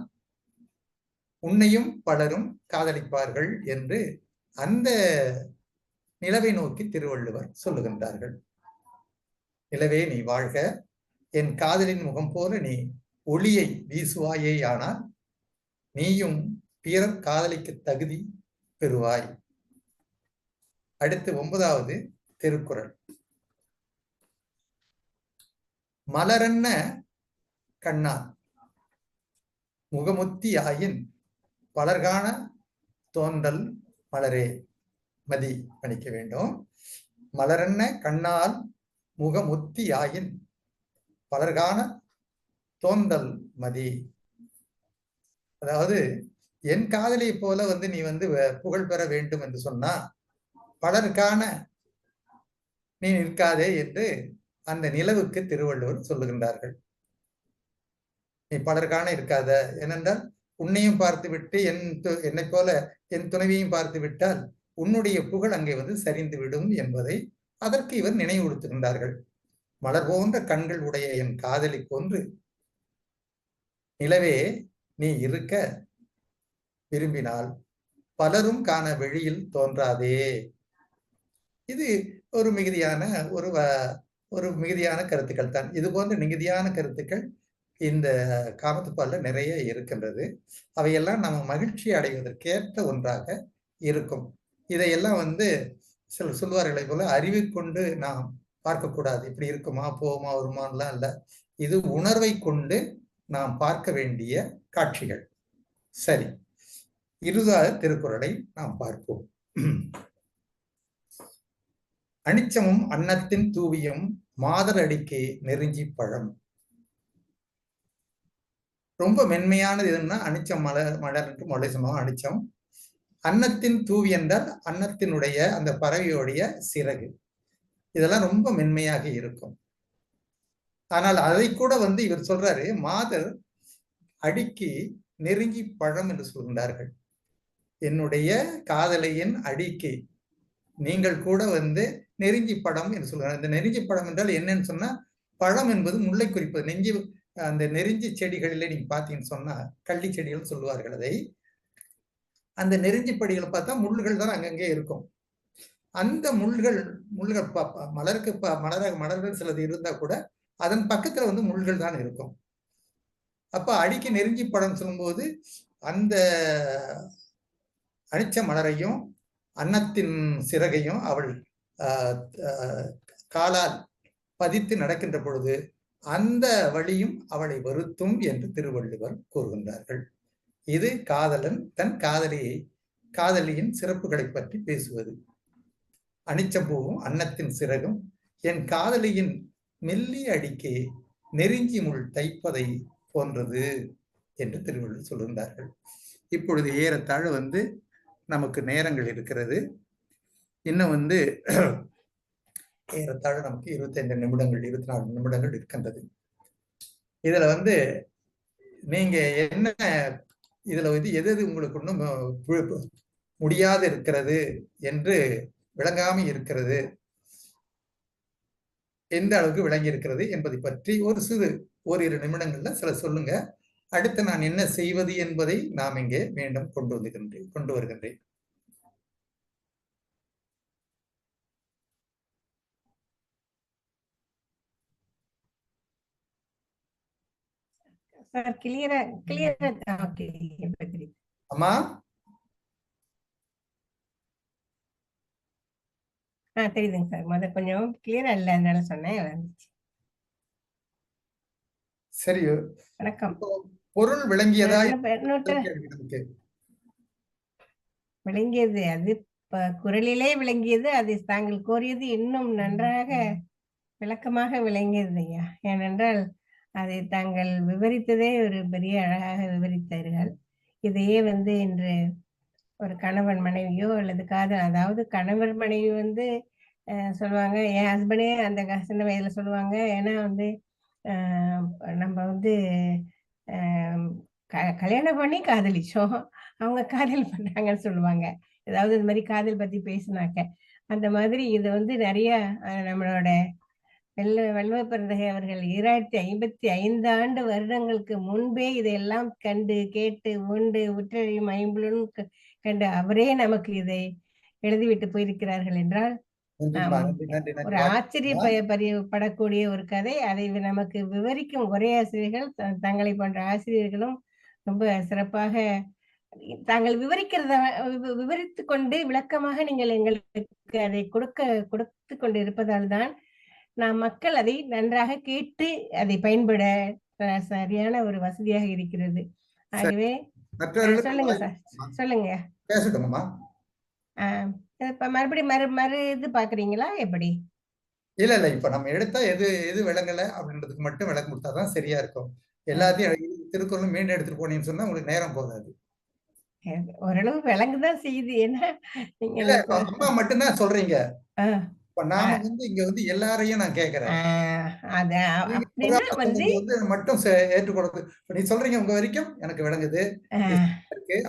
உன்னையும் பலரும் காதலிப்பார்கள் என்று அந்த நிலவை நோக்கி திருவள்ளுவர் சொல்லுகின்றார்கள். நிலவே நீ வாழ்க, என் காதலின் முகம் போல நீ ஒளியை வீசுவாயே ஆனால் நீயும் பிறர் காதலிக்க தகுதி பெறுவாய். அடுத்து 9வது திருக்குறள். மலரன்ன கண்ணான் முகமுத்தி ஆயின் பலர்காண தோன்றல் மலரே மதி பணிக்க வேண்டும். மலரன்ன கண்ணால் முகமுத்தி ஆயின் பலர்காண தோன்றல் மதி. அதாவது என் காதலியை போல வந்து நீ வந்து புகழ் பெற வேண்டும் என்று சொன்னா பலருக்கான நீ நிற்காதே என்று அந்த நிலவுக்கு திருவள்ளுவர் சொல்லுகின்றார்கள். நீ பலருக்கான இருக்காத, ஏனென்றால் உன்னையும் பார்த்து விட்டு என்னை போல என் துணைவியையும் பார்த்து விட்டால் உன்னுடைய புகழ் அங்கே வந்து சரிந்து விடும் என்பதை அதற்கு இவர் நினைவுறுத்துகின்றார்கள். மலர் போன்ற கண்கள் உடைய என் காதலி போன்று நிலவே நீ இருக்க விரும்பினால் பலரும் காண வெளியில் தோன்றாதே. இது ஒரு மிகுதியான ஒரு மிகுதியான கருத்துக்கள் தான். இது போன்ற மிகுதியான கருத்துக்கள் இந்த காமத்துப்பால்ல நிறைய இருக்கின்றது. அவையெல்லாம் நம்ம மகிழ்ச்சி அடைவதற்கேற்ற ஒன்றாக இருக்கும். இதையெல்லாம் வந்து சிலர் சொல்வார்களை போல அறிவை கொண்டு நாம் பார்க்கக்கூடாது. இப்படி இருக்குமா போகுமா வருமானலாம் இல்லை. இது உணர்வை கொண்டு நாம் பார்க்க வேண்டிய காட்சிகள். சரி, 20வது திருக்குறளை நாம் பார்ப்போம். அனிச்சமும் அன்னத்தின் தூவியும் மாதர் அடிக்கு நெருஞ்சி பழம். ரொம்ப மென்மையானது எதுன்னா அனிச்சம் மலர் மலை சொன்னோம். அனிச்சம் அன்னத்தின் தூவி என்றால் அன்னத்தினுடைய அந்த பறவையோடைய சிறகு, இதெல்லாம் ரொம்ப மென்மையாக இருக்கும். ஆனால் அதை கூட வந்து இவர் சொல்றாரு மாதர் அடிக்கு நெருங்கி பழம் என்று சொல்கின்றார்கள். என்னுடைய காதலையின் அடிக்கு நீங்கள் கூட வந்து நெருங்கி படம் என்று சொல்கிறார். இந்த நெருங்கி படம் என்றால் என்னன்னு சொன்னா பழம் என்பது முல்லை குறிப்பது. நெஞ்சு அந்த நெருஞ்சி செடிகளிலே நீங்க பார்த்தீங்கன்னு சொன்னா கள்ளி செடிகள் சொல்லுவார்கள். அதை அந்த நெருஞ்சி படிகளை பார்த்தா முள்கள் தான் அங்கங்கே இருக்கும். அந்த முள்கள் மலருக்கு மலர்கள் சிலது இருந்தா கூட அதன் பக்கத்துல வந்து முள்கள் தான் இருக்கும். அப்ப அடிக்கு நெருங்கி படம் சொல்லும்போது அந்த அனிச்ச மலரையும் அன்னத்தின் சிறகையும் அவள் காலால் பதித்து நடக்கின்ற பொழுது அந்த வழியும் அவளை வருத்தும் என்று திருவள்ளுவர் கூறுகின்றார்கள். இது காதலன் தன் காதலியின் சிறப்புகளை பற்றி பேசுவது. அனிச்சம்பூவும் அன்னத்தின் சிறகும் என் காதலியின் மெல்லிய அடிக்கே நெருங்கி முள் தைப்பதை போன்றது என்று திருவள்ளுவர் சொல்கின்றார்கள். இப்பொழுது ஏறத்தாழ வந்து நமக்கு நேரங்கள் இருக்கிறது. இன்னும் வந்து ஏறத்தாழ நமக்கு 25 நிமிடங்கள் 24 நிமிடங்கள் இருக்கின்றது. இதுல வந்து நீங்க என்ன இதுல வந்து எது உங்களுக்கு இன்னும் முடியாது இருக்கிறது என்று விளங்காம இருக்கிறது, எந்த அளவுக்கு விளங்கி இருக்கிறது என்பதை பற்றி ஓரிரு நிமிடங்கள்ல சில சொல்லுங்க. அடுத்து நான் என்ன செய்வது என்பதை நாம் இங்கே மீண்டும் கொண்டு வருகின்றேன்.
சார் கிளியரா கிளியரா ஓகே.
அம்மா
தெரியுதுங்க சார். கொஞ்சம் கிளியரா இல்ல, அதனால சொன்னேன். வந்துச்சு.
சரி,
வணக்கம்.
இப்போ பொருள் விளங்கியதா
இன்னொருத்தர்
கேள்வி நமக்கு.
விளங்கியது அது குரலிலே விளங்கியது. அது தாங்கள் கோரியது இன்னும் நன்றாக விளக்கமாக விளங்கியது ஐயா. ஏனென்றால் அதை தாங்கள் விவரித்ததே ஒரு பெரிய அழகாக விவரித்தார்கள். இதையே இன்று ஒரு கணவன் மனைவியோ அல்லது காதல், அதாவது கணவர் மனைவி சொல்லுவாங்க. என் ஹஸ்பண்டே அந்த சின்ன வயதுல சொல்லுவாங்க. ஏன்னா நம்ம கல்யாணம் பண்ணி காதலிச்சோம், அவங்க காதல் பண்ணாங்கன்னு சொல்லுவாங்க. ஏதாவது இந்த மாதிரி காதல் பத்தி பேசினாக்க. அந்த மாதிரி இது நிறைய நம்மளோட வள்ளுவ பிறந்தகை அவர்கள் 2055 ஆண்டு வருடங்களுக்கு முன்பே இதையெல்லாம் கண்டு கேட்டு உண்டு உற்றறியும் ஐம்புலனும் கண்டு அவரே நமக்கு இதை எழுதிவிட்டு போயிருக்கிறார்கள் என்றால் ஒரு ஆச்சரியப்படக்கூடிய ஒரு கதை. அதை நமக்கு விவரிக்கும் உரையாசிரியர்கள் தங்களை போன்ற ஆசிரியர்களும் ரொம்ப சிறப்பாக தாங்கள் விவரித்து கொண்டு விளக்கமாக நீங்கள் எங்களுக்கு அதை கொடுத்து கொண்டு இருப்பதால் தான் நாம் மக்கள் அதை நன்றாக கேட்டு அதை பயன்பட சரியான ஒரு வசதியாக இருக்கிறது. ஆகவே சொல்லுங்க சார், சொல்லுங்க.
பேசட்டுமா?
இப்ப மறுபடி இது பாக்குறீங்களா எப்படி?
இல்ல இல்ல, இப்ப நம்ம எடுத்தா எது விளங்கல அப்படின்றதுக்கு மட்டும் விளக்கம் கொடுத்தாதான் சரியா இருக்கும். எல்லாத்தையும் திருக்குறளும் மீண்டும் எடுத்துட்டு போனீங்கன்னு சொன்னா உங்களுக்கு நேரம் போகாது.
ஓரளவு விளங்குதான் செய்யுது. ஏன்னா
இல்ல, அம்மா மட்டும்தான் சொல்றீங்க. இப்ப நாம இங்க எல்லாரையும் நான் கேட்கிறேன். மட்டும் ஏற்றுக்கொள்றது. நீ சொல்றீங்க உங்க வரைக்கும் எனக்கு விளங்குது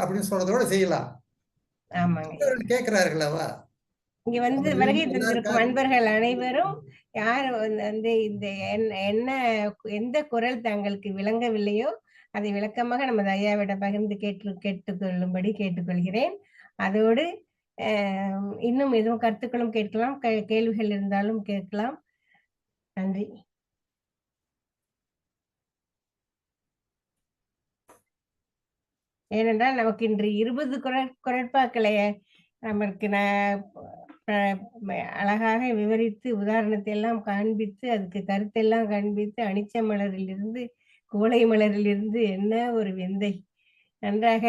அப்படின்னு சொல்றதோட செய்யலாம். கேட்கிறார்களவா?
இங்க வருகை தந்திருக்கும் அன்பர்கள் அனைவரும் யார் இந்த என்ன எந்த குரல் தங்களுக்கு விளங்கவில்லையோ அதை விளக்கமாக நமது ஐயாவிடம் பகிர்ந்து கேட்டுக்கொள்ளும்படி கேட்டுக்கொள்கிறேன். அதோடு இன்னும் எதுவும் கருத்துக்களும் கேட்கலாம், கேள்விகள் இருந்தாலும் கேட்கலாம். நன்றி. ஏனென்றால் நமக்கு இன்று 20 குரட்பாக்களை நமக்கு அழகாக விவரித்து உதாரணத்தை எல்லாம் காண்பித்து அதுக்கு கருத்தெல்லாம் காண்பித்து அனிச்ச மலரிலிருந்து கோலை மலரிலிருந்து என்ன ஒரு விந்தை நன்றாக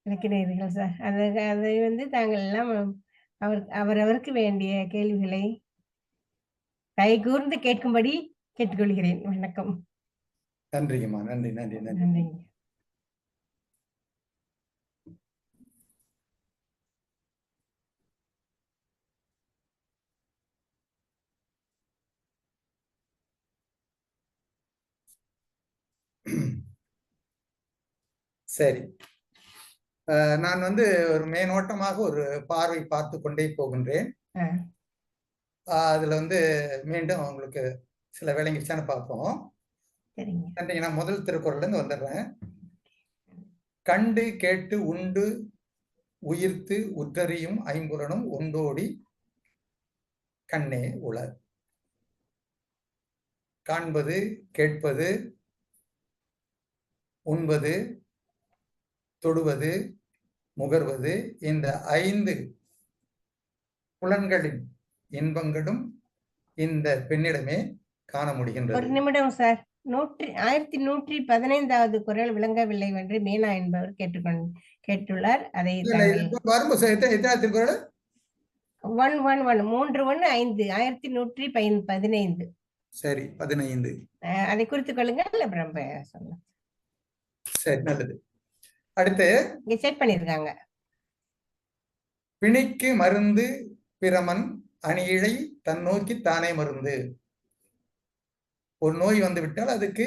விளக்கினீர்கள் சார். அதை தாங்கள் எல்லாம் அவரவருக்கு வேண்டிய கேள்விகளை கைகூர்ந்து கேட்கும்படி கேட்டுக்கொள்கிறேன். வணக்கம்.
நன்றிங்கம்மா. நன்றி நன்றி நன்றி.
நன்றிங்க.
சரி, நான் ஒரு மேலோட்டமாக ஒரு பார்வை பார்த்து கொண்டே போகின்றேன். அதுல மீண்டும் உங்களுக்கு சில விளங்கிச்சான்னு பார்ப்போம். நன்றிங்க. நான் முதல் திருக்குறள்ல இருந்து வந்துடுறேன். கண்டு கேட்டு உண்டு உயிர்த்து உற்றறியும் ஐம்புலனும் உண்டோடி கண்ணே உள. காண்பது, கேட்பது, உண்பது, தொடுவது, முகர்வது, இந்த 5 புலன்களின் இன்பங்களும் இந்த பெண்ணிடமே காண முடிகின்றது.
ஒரு நிமிடம் சார். 1115வது குரல் விளங்கவில்லை என்று மீனா என்பவர் கேட்டுள்ளார். அதை 1115.
சரி, 15.
அதை குறித்துக் கொள்ளுங்கள். அப்புறம் சொல்லலாம்.
சரி, நல்லது. அடுத்து
இங்க செட் பண்ணிருக்காங்க.
பிணிக்கு மருந்து பிரமன் அணியிழை தன்னோக்கி தானே மருந்து. ஒரு நோய் வந்து விட்டால் அதுக்கு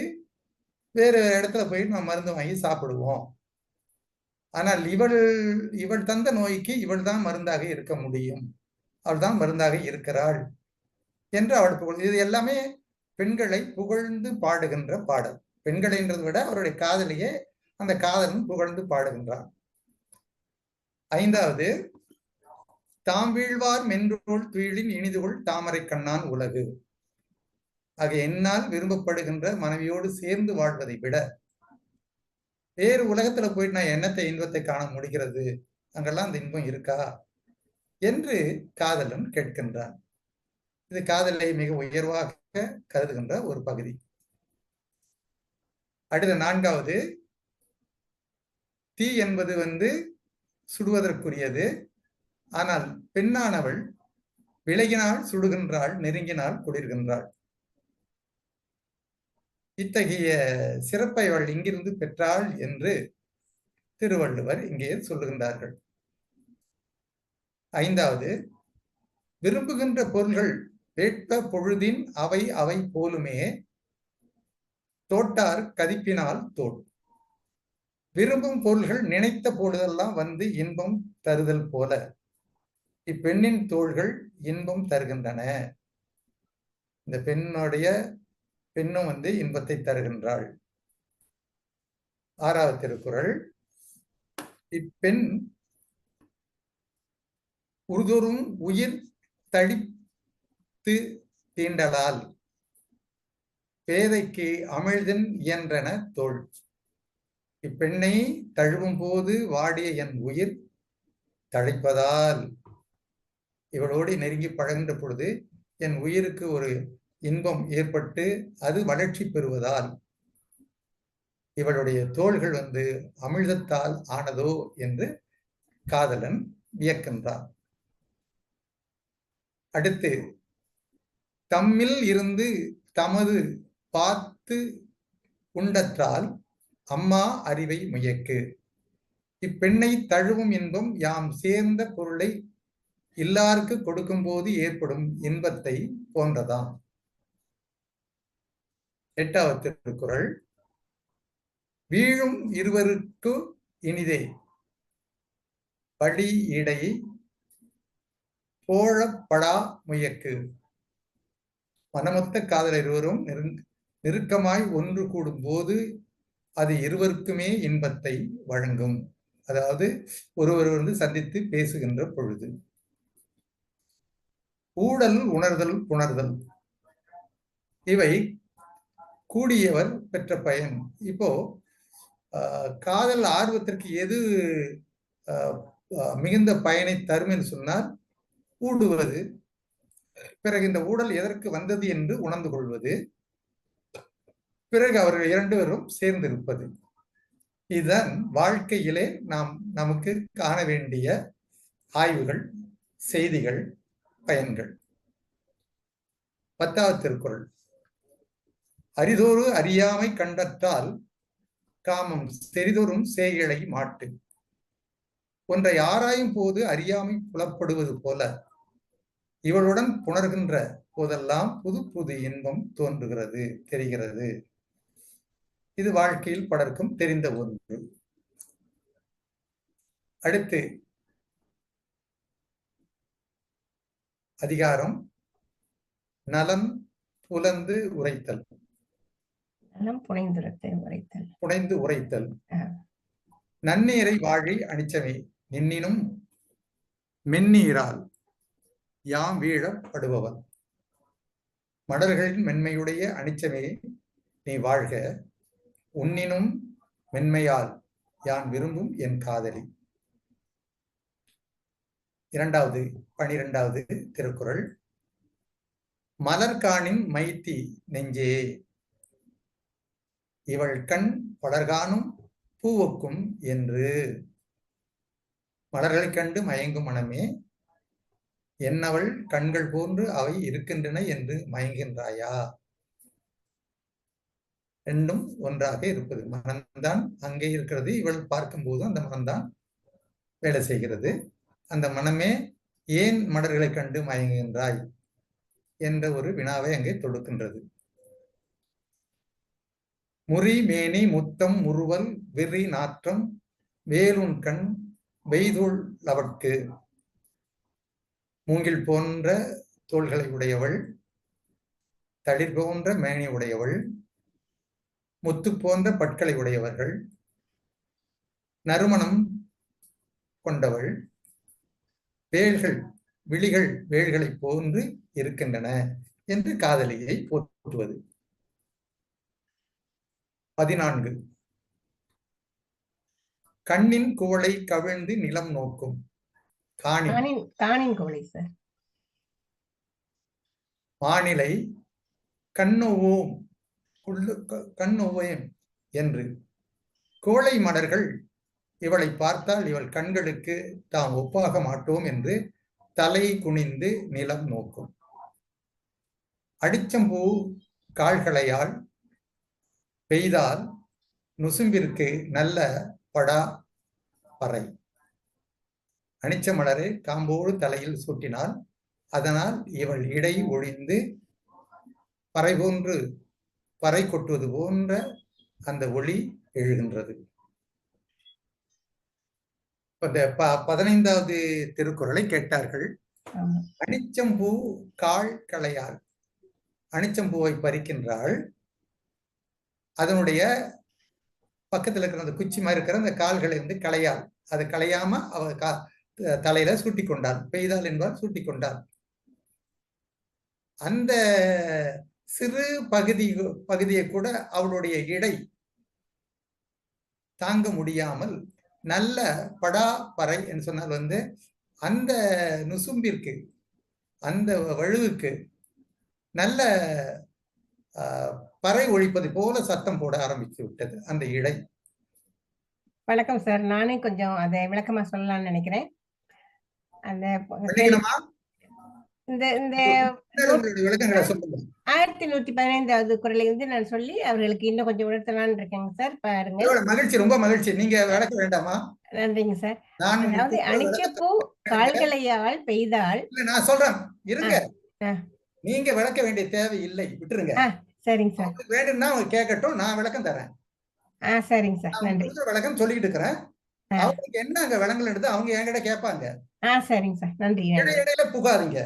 வேறு இடத்துல போய் நம்ம மருந்து வாங்கி சாப்பிடுவோம். ஆனால் இவள் தந்த நோய்க்கு இவள் தான் மருந்தாக இருக்க முடியும், அவள் தான் மருந்தாக இருக்கிறாள் என்று அவள் புகழ். இது எல்லாமே பெண்களை புகழ்ந்து பாடுகின்ற பாடல். பெண்களைன்றதை விட அவருடைய காதலியே அந்த காதலன் புகழ்ந்து பாடுகின்றான். 5வது, தாம் வீழ்வார் மென்றோள் துயிலின் இனிதுகொள் தாமரை கண்ணான் உலகு. ஆக என்னால் விரும்பப்படுகின்ற மனைவியோடு சேர்ந்து வாழ்வதை விட வேறு உலகத்துல போயிட்டு நான் என்னத்தை இன்பத்தை காண முடிகிறது, அங்கெல்லாம் அந்த இன்பம் இருக்கா என்று காதலன் கேட்கின்றான். இது காதலை மிக உயர்வாக கருதுகின்ற ஒரு பகுதி. அடுத்த 4வது, தீ என்பது சுடுவதற்குரியது. ஆனால் பெண்ணானவள் விலகினால் சுடுகின்றாள், நெருங்கினால் குளிர்கின்றாள். இத்தகைய சிறப்பை அவள் இங்கிருந்து பெற்றாள் என்று திருவள்ளுவர் இங்கே சொல்லுகின்றார்கள். 5வது, விரும்புகின்ற பொருள்கள் வேட்ப பொழுதின் அவை அவை போலுமே தோட்டார் கதிப்பினால் தோல். விரும்பும் பொருள்கள் நினைத்த பொழுதெல்லாம் வந்து இன்பம் தருதல் போல இப்பெண்ணின் தோள்கள் இன்பம் தருகின்றன. இந்த பெண்ணும் இன்பத்தை தருகின்றாள். 6வது திருக்குறள், இப்பெண் உறுதொறும் உயிர் தடித்து தீண்டலால் பேதைக்கு அமிழ்தன் இயன்றன தோள். இப்பெண்ணை தழுவும் போது வாடிய என் உயிர் தழைப்பதால், இவளோடு நெருங்கி பழகின்ற பொழுது என் உயிருக்கு ஒரு இன்பம் ஏற்பட்டு அது வளர்ச்சி பெறுவதால் இவளுடைய தோள்கள் அமிழ்தத்தால் ஆனதோ என்று காதலன் வியக்கின்றான். அடுத்து, தம்மில் இருந்து தமது பார்த்து உண்டற்றால் அம்மா அறிவை முயக்கு. இப்பெண்ணை தழுவும் இன்பம் யாம் சேர்ந்த பொருளை எல்லாருக்கு கொடுக்கும் போது ஏற்படும் இன்பத்தை போன்றதாம். 8வது திருக்குறள், வீழும் இருவருக்கு இனிதே பழி இடை போழப்படா முயக்கு. மனமொத்த காதலர் இருவரும் நெருக்கமாய் ஒன்று கூடும் போது அது இருவருக்குமே இன்பத்தை வழங்கும். அதாவது ஒருவர் சந்தித்து பேசுகின்ற பொழுது. ஊடல் உணர்தல் புணர்தல் இவை கூடியவர் பெற்ற பயன். இப்போ காதல் ஆர்வத்திற்கு எது மிகுந்த பயனை தரும் என்று சொன்னால் ஊடுவது. பிறகு இந்த ஊடல் எதற்கு வந்தது என்று உணர்ந்து கொள்வது, பிறகு அவர்கள் 2 பேரும் சேர்ந்திருப்பது. இதுதான் வாழ்க்கையிலே நமக்கு காண வேண்டிய ஆய்வுகள், செய்திகள், பயன்கள். 10வது திருக்குறள், அரிதோறு அறியாமை கண்டற்றால் காமம் செறிதொறும் சேய்களை மாட்டு. ஒன்றை ஆராயும் போது அறியாமை புலப்படுவது போல இவளுடன் புணர்கின்ற போதெல்லாம் புது புது இன்பம் தோன்றுகிறது, தெரிகிறது. இது வாழ்க்கையில் பலருக்கும் தெரிந்த ஒன்று. அடுத்து அதிகாரம் நலம் புலந்து உரைத்தல். புனைந்து உரைத்தல். நன்னீரை வாழி அணிச்சமே நின்னினும் மென்னீரால் யாம் வீழப்படுபவன். மடல்களின் மென்மையுடைய அணிச்சமே நீ வாழ்க, உன்னினும் மென்மையால் யான் விரும்பும் என் காதலி. 12வது திருக்குறள், மலர்காணின் மைத்தி நெஞ்சே இவள் கண் பலர்காணும் பூவொக்கும் என்று. மலர்களைக் கண்டு மயங்கும் மனமே, என்னவள் கண்கள் போன்று அவை இருக்கின்றன என்று மயங்கின்றாயா? ரெண்டும் ஒன்றாக இருப்பது. மனம்தான் அங்கே இருக்கிறது, இவள் பார்க்கும்போது அந்த மனம்தான் வேலை செய்கிறது. அந்த மனமே ஏன் மலர்களை கண்டு மயங்குகின்றாய் என்ற ஒரு வினாவை அங்கே தொடுக்கின்றது. முறி மேனி முத்தம் முறுவல் விரி நாற்றம் வேலுன் கண் வெய்துள் அவற்கு. மூங்கில் போன்ற தோள்களை உடையவள், தளிர் போன்ற மேனி உடையவள், முத்து போன்ற பற்களை உடையவர்கள், நறுமணம் கொண்டவள், வேல்கள் விழிகள் வேல்களை போன்று இருக்கின்றன என்று காதலியை போற்றுவது. 14 கண்ணின் குவளை கவிழ்ந்து நிலம் நோக்கும்.
காணின் குவளை சார்.
வானிலை கண்ணோவோம் கண்ணோவேம் என்று. கோழை மலர்கள் இவளை பார்த்தால் இவள் கண்களுக்கு தாம் ஒப்பாக மாட்டோம் என்று தலை குனிந்து நிலம் நோக்கும். அடிச்சம்பூ கால்களையால் பெய்தால் நுசும்பிற்கு நல்ல படா பறை. அனிச்ச மலரை காம்போடு தலையில் சூட்டினால் அதனால் இவள் இடை ஒழிந்து பறை கொட்டுவது போன்ற அந்த ஒளி எழுகின்றது. இந்த 15வது திருக்குறளை கேட்டார்கள். அனிச்சம்பூ கால் களையால், அனிச்சம்பூவை பறிக்கின்றாள், அதனுடைய பக்கத்துல இருக்கிற அந்த குச்சி மாதிரி இருக்கிற அந்த கால்களை வந்து களையால், அதை களையாம அவ தலையில சூட்டி கொண்டாள். பெய்தால் என்பால் சூட்டி கொண்டாள். அந்த சிறு பகுதியை கூட அவளுடைய இடை தாங்க முடியாமல் நல்ல படா பறை என்று சொன்னால் வந்து அந்த நுசும்பிற்கு, அந்த வழுவுக்கு நல்ல பறை ஒழிப்பது போல சத்தம் போட ஆரம்பித்து விட்டது அந்த இடை.
வணக்கம் சார், நானே கொஞ்சம் அதை விளக்கமா சொல்லலாம்னு நினைக்கிறேன். அந்த இந்த 1115வது குறளை வந்து நான் சொல்லி அவர்களுக்கு இன்னும் கொஞ்சம் உணர்த்தலான்னு இருக்கேங்க சார். பாருங்க.
மகிழ்ச்சி, ரொம்ப மகிழ்ச்சி. நீங்க விளக்க வேண்டாமா?
நன்றிங்க சார். அதாவது அனிச்சப்பூ கால்களையால் பெய்தால்.
நான் சொல்றேன் இருங்க, நீங்க விளக்க வேண்டிய தேவை இல்லை, விட்டுருங்க.
சரிங்க சார்.
வேணும்னா அவங்க கேட்கட்டும், நான் விளக்கம் தரேன்.
சரிங்க சார், நன்றி.
விளக்கம் சொல்லிட்டு இருக்கிறேன். அவங்களுக்கு என்ன அங்க விளங்கல் எடுத்து அவங்க என்கிட்ட கேட்பாங்க. சரிங்க சார், நன்றி. இடையில புகாதீங்க.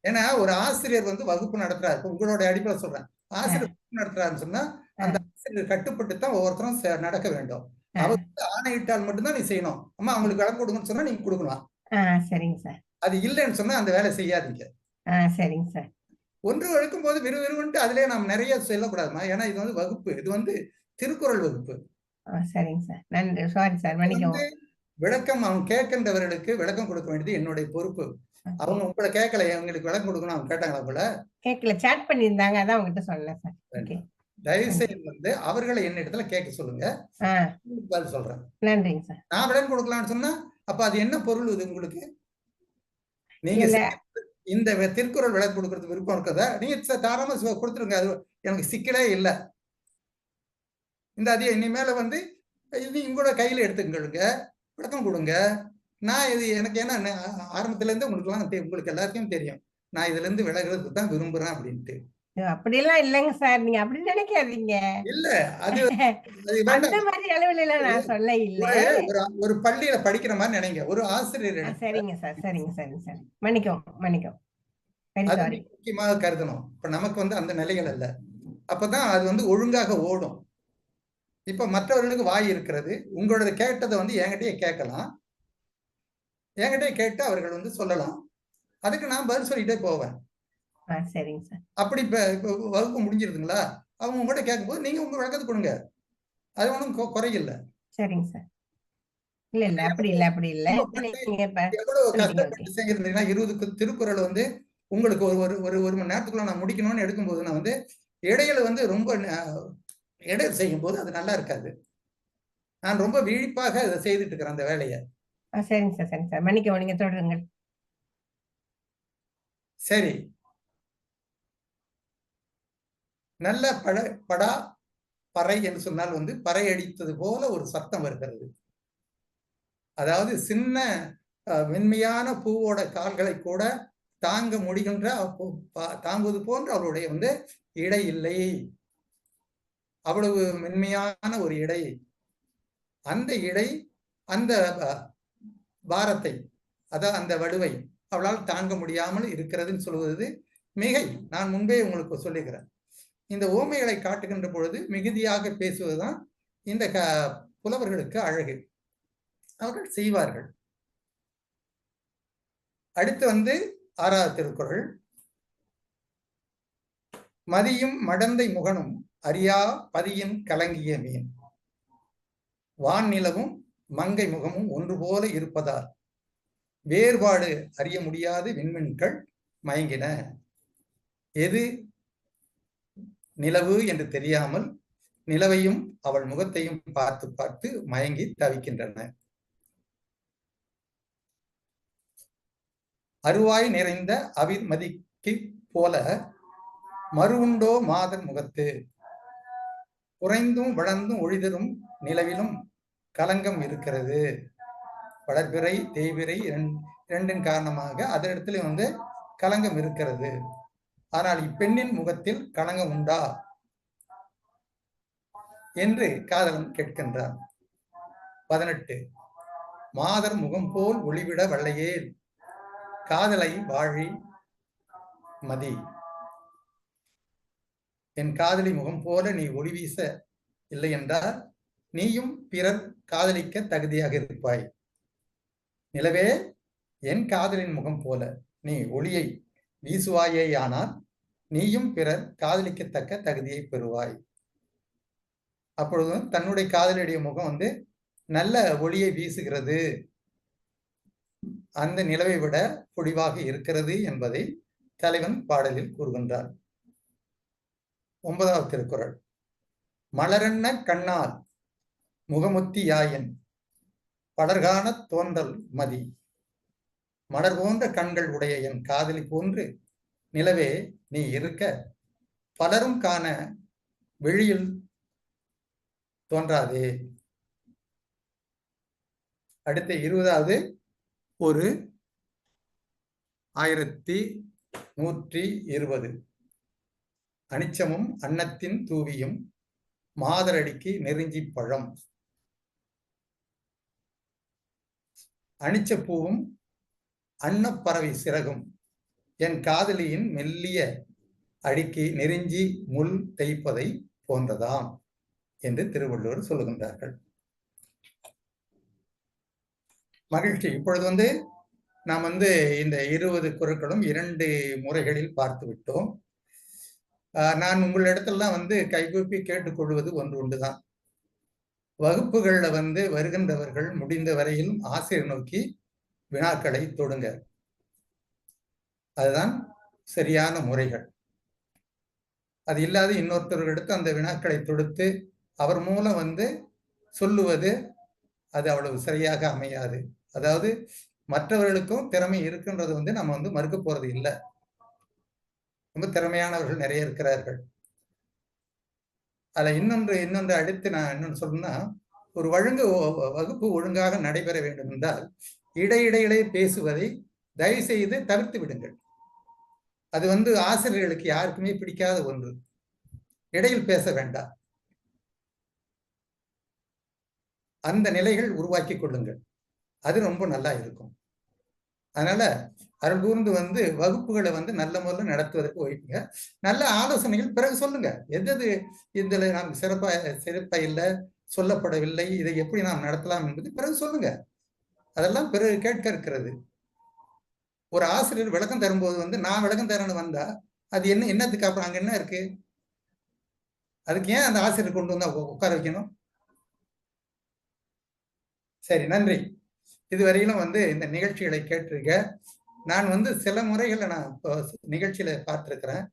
ஏன்னா ஒரு ஆசிரியர் வந்து வகுப்பு நடத்துறாரு, உங்களோட அடிப்படையில் சொல்றேன், ஆசிரியர் நடத்துறாருன்னு சொன்னா அந்த ஆசிரியர் கட்டுப்பட்டு தான் ஒவ்வொருத்தரும் நடக்க வேண்டும். அவர் ஆணையிட்டால் மட்டும்தான் நீ செய்யணும். அம்மா அவங்களுக்கு விளக்கம் கொடுங்கன்னு சொன்னா நீங்க கொடுக்கலாம். சரிங்க சார். அது இல்லைன்னு சொன்னா அந்த வேலை செய்யாதீங்க. சரிங்க சார். ஒன்று வழக்கும் போது விறுவிறுன்ட்டு அதுலயே நாம் நிறைய சொல்லக்கூடாதுமா. ஏன்னா இது வந்து வகுப்பு, இது வந்து திருக்குறள் வகுப்பு. சரிங்க சார், நன்றி. சாரி சார், மன்னிக்கவும். விளக்கம் அவங்க கேட்கின்றவர்களுக்கு விளக்கம் கொடுக்க வேண்டியது என்னுடைய பொறுப்பு. அவங்க உங்களை கேட்கல, அவங்களுக்கு விளக்கம் கொடுக்கணும் அவங்க கேட்டாங்களா போல? கேட்கல, சாட் பண்ணியிருந்தாங்க, அதான் உங்ககிட்ட சொன்னேன் சார். தயவு செய்து வந்து அவர்களை என்ன இடத்துல கேட்க சொல்லுங்க, பதில் சொல்றேன். நன்றிங்க சார். நான் விளக்கம் கொடுக்கலாம்னு சொன்னா அப்ப அது என்ன பொருள் இது உங்களுக்கு? நீங்க இந்த திருக்குறள் விளக்கம் கொடுக்கறது விருப்பம் இருக்கதா நீங்க தாராளமா கொடுத்துருங்க, அது எனக்கு சிக்கலே இல்லை. இந்த அதிக இனிமேல வந்து இது உங்களோட கையில எடுத்துக்கொள்ளுங்க, விளக்கம் கொடுங்க. நான் இது எனக்கு என்ன ஆரம்பத்துல இருந்து உங்களுக்கு எல்லாருக்கும் தெரியும், நான் இதுல இருந்து விலகிறதுக்கு தான் விரும்புறேன் அப்படின்ட்டு. அப்படியெல்லாம் இல்லைங்க சார், நீங்க அப்படி நினைக்காதீங்க. இல்ல அது அந்த மாதிரி அளவுல எல்லாம் நான் சொல்ல இல்ல. ஒரு பள்ளியில படிக்கிற மாதிரி நினைங்க, ஒரு ஆசிரியர். சரிங்க சார், சரிங்க சரிங்க சார், மன்னிக்கவும். முக்கியமாக கருதணும். இப்ப நமக்கு வந்து அந்த நிலைகள் அல்ல, அப்பதான் அது வந்து ஒழுங்காக ஓடும். இப்ப மற்றவர்களுக்கு வாய் இருக்கிறது, உங்களோட கேட்டதை வந்து என்கிட்டயே கேட்கலாம், என்கிட்டயே கேட்டு அவர்கள் வந்து சொல்லலாம், அதுக்கு நான் பதில் சொல்லிட்டே போவேன். சரிங்க சார். அப்படி இப்ப வகுப்பு முடிஞ்சிருதுங்களா, அவங்க உங்கள்கிட்ட கேட்கும்போது நீங்க உங்க விளக்கத்தை கொடுங்க, அது ஒன்றும் குறையில்லை. சரிங்க சார். இல்ல அப்படி இல்ல. எவ்வளவு கஷ்டப்பட்டு செய்யிருந்தீங்கன்னா 20 திருக்குறள் வந்து உங்களுக்கு ஒரு மணி நேரத்துக்குள்ள நான் முடிக்கணும்னு எடுக்கும்போது நான் வந்து இடையில வந்து ரொம்ப இடையில செய்யும் போது அது நல்லா இருக்காது. நான் ரொம்ப விழிப்பாக இதை செய்துட்டு இருக்கிறேன் அந்த வேலையை. சரிங்க சார், மன்னிக்கவும், நீங்க தொடருங்கள். சரி, நல்ல படா பறை என்று சொன்னால் வந்து பறை அடித்தது போல ஒரு சத்தம் வருகிறது. அதாவது சின்ன மென்மையான பூவோட கால்களை கூட தாங்க முடிகின்ற தாங்குவது போன்ற அவருடைய வந்து இடை இல்லை, அவ்வளவு மென்மையான ஒரு இடை. அந்த இடை அந்த பாரத்தை, அதான் அந்த வடுவை அவளால் தாங்க முடியாமல் இருக்கிறதுன்னு சொல்வது மிகை. நான் முன்பே உங்களுக்கு சொல்லுகிறேன், இந்த ஓமைகளை காட்டுகின்ற பொழுது மிகுதியாக பேசுவதுதான் இந்த புலவர்களுக்கு அழகு, அவர்கள் செய்வார்கள். அடுத்து வந்து 6வது திருக்குறள். மதியும் மடந்தை முகனும் அறியா பதியின் கலங்கிய மீன். வான் நிலவும் மங்கை முகமும் ஒன்று போல இருப்பதால் வேறுபாடு அறிய முடியாது விண்மீன்கள் மயங்கின. எது நிலவு என்று தெரியாமல் நிலவையும் அவள் முகத்தையும் பார்த்து பார்த்து மயங்கி தவிக்கின்றன. அருவாய் நிறைந்த அவிர்மதிக்கு போல மறுவுண்டோ மாதர் முகத்து. குறைந்தும் வளர்ந்தும் ஒழிதரும் நிலவிலும் கலங்கம் இருக்கிறது. வளர்பிறை தேய்பிறை இரண்டின் காரணமாக அதனிடத்துல வந்து கலங்கம் இருக்கிறது. ஆனால் இப்பெண்ணின் முகத்தில் கலங்கம் உண்டா என்று காதலன் கேட்கின்றான். 18. மாதர் முகம் போல் ஒளிவிட வல்லையே காதலை வாழி மதி. என் காதலி முகம் போல நீ ஒளி வீச இல்லை என்றால் நீயும் பிறர் காதலிக்க தகுதியாக இருப்பாய். நிலவே, என் காதலின் முகம் போல நீ ஒளியை வீசுவாயேயானால் நீயும் பிறர் காதலிக்கத்தக்க தகுதியை பெறுவாய். அப்பொழுது தன்னுடைய காதலியுடைய முகம் வந்து நல்ல ஒளியை வீசுகிறது, அந்த நிலவை விட பொடிவாக இருக்கிறது என்பதை தலைவன் பாடலில் கூறுகின்றார். 9வது திருக்குறள். மலரென்ன கண்ணால் முகமுத்தி யாயன் பலர்காண தோன்றல் மதி. மலர் போன்ற கண்கள் உடைய என் காதலி போன்று நிலவே நீ இருக்க பலரும் காண வெளியில் தோன்றாதே. அடுத்த 20வது ஒரு 1120. அனிச்சமும் அன்னத்தின் தூவியும் மாதரடிக்கு நெருஞ்சி பழம். அனிச்ச பூவும் அன்னப்பறவை சிறகும் என் காதலியின் மெல்லிய அடிக்கு நெருஞ்சி முள் தைப்பதை போன்றதாம் என்று திருவள்ளுவர் சொல்லுகின்றார்கள். மகிழ்ச்சி. இப்பொழுது வந்து நாம் வந்து இந்த 20 குறட்களும் 2 முறைகளில் பார்த்து விட்டோம். நான் உங்களிடத்துலாம் வந்து கைகூப்பி கேட்டுக்கொள்வது ஒன்று உண்டுதான். வகுப்புகள்ல வந்து வருகின்றவர்கள் முடிந்த வரையிலும் ஆசிரியர் நோக்கி வினாக்களை தொடுங்க. அதுதான் சரியான முறைகள். அது இல்லாத இன்னொருத்தர்களுக்கு அந்த வினாக்களை தொடுத்து அவர் மூலம் வந்து சொல்லுவது அது அவ்வளவு சரியாக அமையாது. அதாவது மற்றவர்களுக்கும் திறமை இருக்குன்றது வந்து நம்ம வந்து மறுக்க போறது இல்லை. ரொம்ப திறமையானவர்கள் நிறைய இருக்கிறார்கள். அதுல இன்னொன்று அடுத்து நான் என்னன்னு சொல்லணும்னா, ஒரு வகுப்பு ஒழுங்காக நடைபெற வேண்டும் என்றால் இடையிடையிலே பேசுவதை தயவு செய்து தவிர்த்து விடுங்கள். அது வந்து ஆசிரியர்களுக்கு யாருக்குமே பிடிக்காத ஒன்று. இடையில் பேச வேண்டாம். அந்த நிலைகள் உருவாக்கி கொள்ளுங்கள். அது ரொம்ப நல்லா இருக்கும். அதனால அருள் கூர்ந்து வந்து வகுப்புகளை வந்து நல்ல முறையில் நடத்துவதற்கு வைப்புங்க. நல்ல ஆலோசனைகள் பிறகு சொல்லுங்க. எது இதுல நாம் சிறப்பா இல்லை, சொல்லப்படவில்லை, இதை எப்படி நாம் நடத்தலாம் என்பது பிறகு சொல்லுங்க. அதெல்லாம் பிறகு கேட்க இருக்கிறது. ஒரு ஆசிரியர் விளக்கம் தரும்போது வந்து நான் விளக்கம் தரேன்னு வந்தா அது என்னத்துக்கு? அப்புறம் அங்க என்ன இருக்கு? அதுக்கு ஏன் அந்த ஆசிரியர் கொண்டு வந்தா உட்கார வைக்கணும்? சரி, நன்றி. இதுவரையிலும் வந்து இந்த நிகழ்ச்சிகளை கேட்டிருக்க. நான் வந்து சில முறைகளை நான் நிகழ்ச்சியில பார்த்திருக்கிறேன்.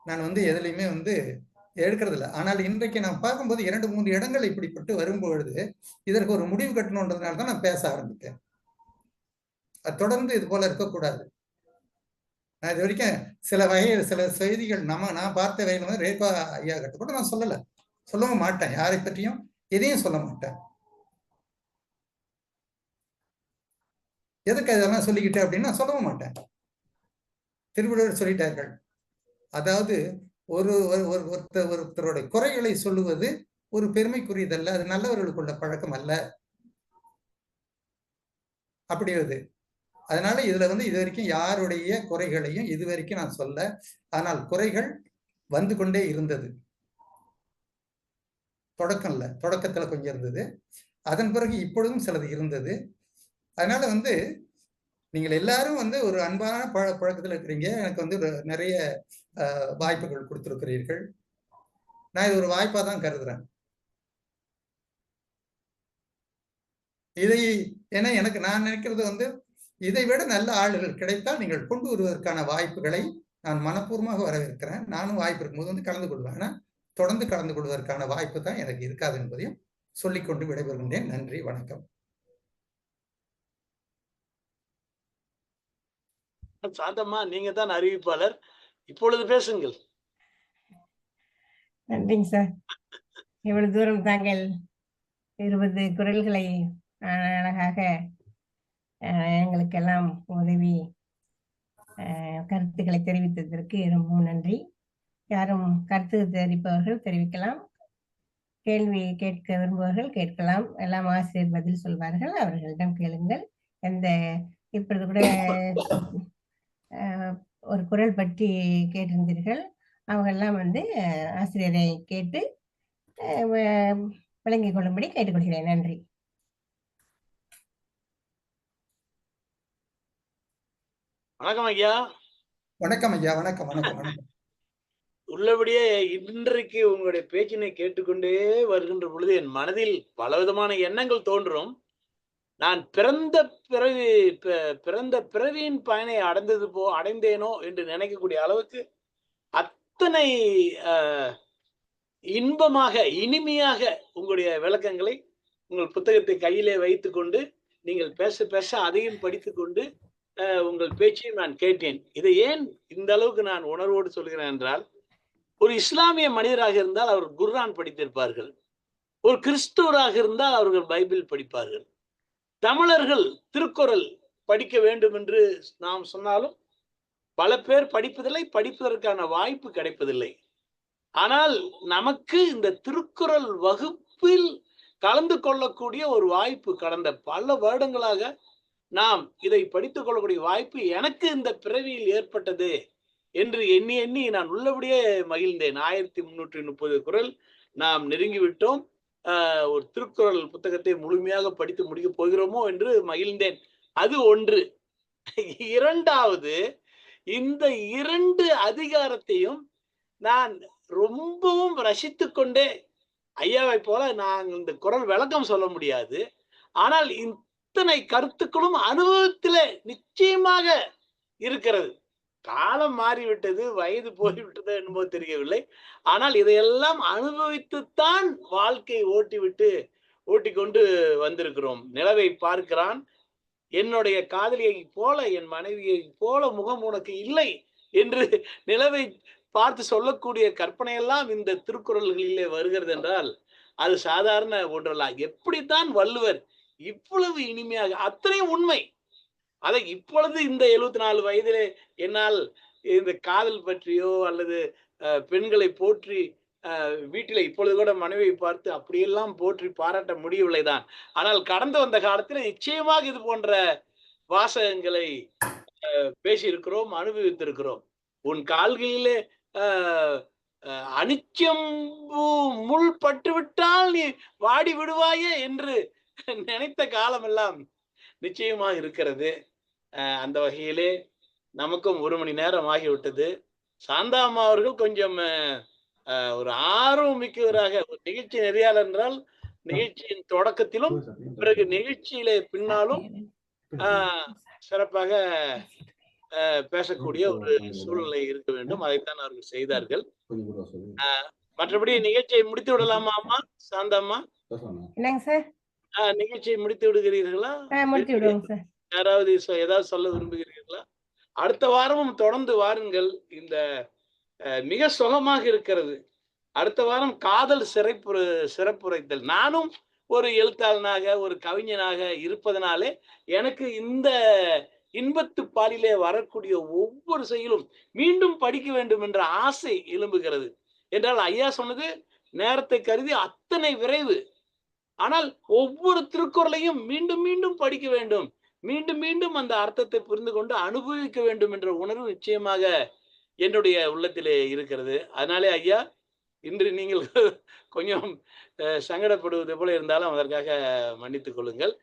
நான் வந்து எதுலையுமே வந்து எடுக்கிறது இல்லை. ஆனால் இன்றைக்கு நான் பார்க்கும்போது 2-3 இடங்கள் இப்படிப்பட்டு வரும்பொழுது இதற்கு ஒரு முடிவு கட்டணுன்றதுனால தான் நான் பேச ஆரம்பித்தேன். அது தொடர்ந்து இது போல இருக்கக்கூடாது. நான் இது வரைக்கும் சில வகையில் சில செய்திகள் நான் பார்த்த வகையில் வந்து ரேகா ஐயா கிட்ட கூட நான் சொல்லவும் மாட்டேன். யாரை பற்றியும் எதையும் சொல்ல மாட்டேன். எதுக்கு அதெல்லாம் சொல்லிக்கிட்டேன் அப்படின்னு நான் சொல்லவும் மாட்டேன். திருவள்ளுவர் சொல்லிட்டார்கள். அதாவது ஒருத்தருடைய குறைகளை சொல்லுவது ஒரு பெருமைக்குரியதல்ல, அது நல்லவர்களுக்குள்ள பழக்கம் அல்ல. அப்படி அது. அதனால இதுல வந்து இது வரைக்கும் யாருடைய குறைகளையும் இதுவரைக்கும் நான் சொல்ல. ஆனால் குறைகள் வந்து கொண்டே இருந்தது. தொடக்கத்துல கொஞ்சம் இருந்தது. அதன் பிறகு இப்பொழுதும் சிலது இருந்தது. அதனால வந்து நீங்கள் எல்லாரும் வந்து ஒரு அன்பான பழக்கத்தில் இருக்கிறீங்க. எனக்கு வந்து நிறைய வாய்ப்புகள் கொடுத்திருக்கிறீர்கள். நான் இது ஒரு வாய்ப்பா தான் கருதுறேன். இதை ஏன்னா எனக்கு நான் நினைக்கிறது வந்து இதை விட நல்ல ஆளுகள் கிடைத்தால் நீங்கள் கொண்டு வருவதற்கான வாய்ப்புகளை நான் மனப்பூர்வமாக வரவேற்கிறேன். நானும் வாய்ப்பு இருக்கும்போது வந்து கலந்து கொள்வேன். ஆனா தொடர்ந்து கலந்து கொள்வதற்கான வாய்ப்பு தான் எனக்கு இருக்காது என்பதையும் சொல்லிக்கொண்டு விடைபெறுகின்றேன். நன்றி, வணக்கம்.
சாந்தம்மா, நீங்க தான் அறிவிப்பாளர், இப்பொழுது பேசுங்கள்.
நன்றிங்க சார். இவ்வளவு தூரம் தாங்கள் 20 குரல்களை அழகாக எங்களுக்கெல்லாம் உதவி கருத்துக்களை தெரிவித்ததற்கு ரொம்பவும் நன்றி. யாரும் கருத்து தெரிவிப்பவர்கள் தெரிவிக்கலாம், கேள்வி கேட்க விரும்புபவர்கள் கேட்கலாம். எல்லாம் ஆசிரியர் பதில் சொல்வார்கள், அவர்களிடம் கேளுங்கள். எந்த இப்பொழுது கூட ஒரு குரல் பற்றி கேட்டிருந்தீர்கள், அவங்கெல்லாம் வந்து ஆசிரியரை கேட்டு விளங்கிக் கொள்ளும்படி கேட்டுக்கொள்கிறேன். நன்றி.
வணக்கம் ஐயா.
வணக்கம் ஐயா. வணக்கம் வணக்கம் வணக்கம்.
உள்ளபடியே இன்றைக்கு உங்களுடைய பேச்சினை கேட்டுக்கொண்டே வருகின்ற பொழுது என் மனதில் பலவிதமான எண்ணங்கள் தோன்றும். நான் பிறந்த பிறவியின் பயனை அடைந்தேனோ என்று நினைக்கக்கூடிய அளவுக்கு அத்தனை இன்பமாக இனிமையாக உங்களுடைய விளக்கங்களை உங்கள் புத்தகத்தை கையிலே வைத்துக் கொண்டு நீங்கள் பேச பேச அதையும் படித்துக்கொண்டு உங்கள் பேச்சையும் நான் கேட்டேன். இதை ஏன் இந்த அளவுக்கு நான் உணர்வோடு சொல்கிறேன் என்றால், ஒரு இஸ்லாமிய மனிதராக இருந்தால் அவர் குர்ஆன் படித்திருப்பார்கள், ஒரு கிறிஸ்துவராக இருந்தால் அவர்கள் பைபிள் படிப்பார்கள், தமிழர்கள் திருக்குறள் படிக்க வேண்டும் என்று நாம் சொன்னாலும் பல பேர் படிப்பதில்லை, படிப்பதற்கான வாய்ப்பு கிடைப்பதில்லை. ஆனால் நமக்கு இந்த திருக்குறள் வகுப்பில் கலந்து கொள்ளக்கூடிய ஒரு வாய்ப்பு கடந்த பல வருடங்களாக நாம் இதை படித்துக் கொள்ளக்கூடிய வாய்ப்பு எனக்கு இந்த பிறவியில் ஏற்பட்டது என்று எண்ணி எண்ணி நான் உள்ளபடியே மகிழ்ந்தேன். 1330 குறள் நாம் நெருங்கிவிட்டோம். ஒரு திருக்குறள் புத்தகத்தை முழுமையாக படித்து முடிக்க போகிறோமோ என்று மகிழ்ந்தேன். அது ஒன்று. இரண்டாவது, இந்த 2 அதிகாரத்தையும் நான் ரொம்பவும் ரசித்துக் கொண்டே, ஐயாவை போல நான் இந்த குறள் விளக்கம் சொல்ல முடியாது, ஆனால் இத்தனை கருத்துக்களும் அனுபவத்திலே நிச்சயமாக இருக்கிறது. காலம் மாறிவிட்டது, வயது போய்விட்டது என்னமோ தெரியவில்லை. ஆனால் இதையெல்லாம் அனுபவித்துத்தான் வாழ்க்கை ஓட்டிக்கொண்டு வந்திருக்கிறோம். நிலவை பார்க்கிறான், என்னுடைய காதலியை போல என் மனைவியை போல முகம் உனக்கு இல்லை என்று நிலவை பார்த்து சொல்லக்கூடிய கற்பனையெல்லாம் இந்த திருக்குறள்களிலே வருகிறது என்றால் அது சாதாரண ஒன்றல்ல. எப்படித்தான் வள்ளுவர் இவ்வளவு இனிமையாக, அத்தனையும் உண்மை. அதை இப்பொழுது இந்த 74 வயதிலே என்னால் இந்த காதல் பற்றியோ அல்லது பெண்களை போற்றி வீட்டில இப்பொழுது கூட மனைவியை பார்த்து அப்படியெல்லாம் போற்றி பாராட்ட முடியவில்லைதான். ஆனால் கடந்து வந்த காலத்தில் நிச்சயமாக இது போன்ற வாசகங்களை பேசியிருக்கிறோம், அனுபவித்திருக்கிறோம். உன் கால்களிலே அனிச்சம் முள் பட்டுவிட்டால் நீ வாடி விடுவாயே என்று நினைத்த காலமெல்லாம் நிச்சயமாக இருக்கிறது. அந்த வகையிலே நமக்கும் 1 மணி நேரம் ஆகிவிட்டது. சாந்தாம்மா அவர்கள் கொஞ்சம் ஒரு ஆர்வம் மிக்கவராக, ஒரு நிகழ்ச்சி நெறியாளர் என்றால் நிகழ்ச்சியின் தொடக்கத்திலும் பிறகு நிகழ்ச்சியிலே பின்னாலும் சிறப்பாக பேசக்கூடிய ஒரு சூழ்நிலை இருக்க வேண்டும். அதைத்தான் அவர்கள் செய்தார்கள். மற்றபடி நிகழ்ச்சியை முடித்து விடலாமா அம்மா? சாந்தாம்மா, நிகழ்ச்சியை முடித்து விடுகிறீர்களா? யாராவது ஏதாவது சொல்ல விரும்புகிறீர்களா? அடுத்த வாரமும் தொடர்ந்து வாருங்கள். இந்த மிக சுகமாக இருக்கிறது. அடுத்த வாரம் காதல் சிறப்புரைத்தல். நானும் ஒரு எழுத்தாளனாக, ஒரு கவிஞனாக இருப்பதனாலே எனக்கு இந்த இன்பத்து பாலிலே வரக்கூடிய ஒவ்வொரு செயலும் மீண்டும் படிக்க வேண்டும் என்ற ஆசை எழும்புகிறது. என்றால் ஐயா சொன்னது நேரத்தை கருதி அத்தனை விரைவு. ஆனால் ஒவ்வொரு திருக்குறளையும் மீண்டும் மீண்டும் படிக்க வேண்டும், மீண்டும் மீண்டும் அந்த அர்த்தத்தை புரிந்து கொண்டு அனுபவிக்க வேண்டும் என்ற உணர்வு நிச்சயமாக என்னுடைய உள்ளத்திலே இருக்கிறது. அதனாலே ஐயா, இன்று நீங்கள் கொஞ்சம் சங்கடப்படுவது போல இருந்தாலும் அதற்காக மன்னித்துக் கொள்ளுங்கள்.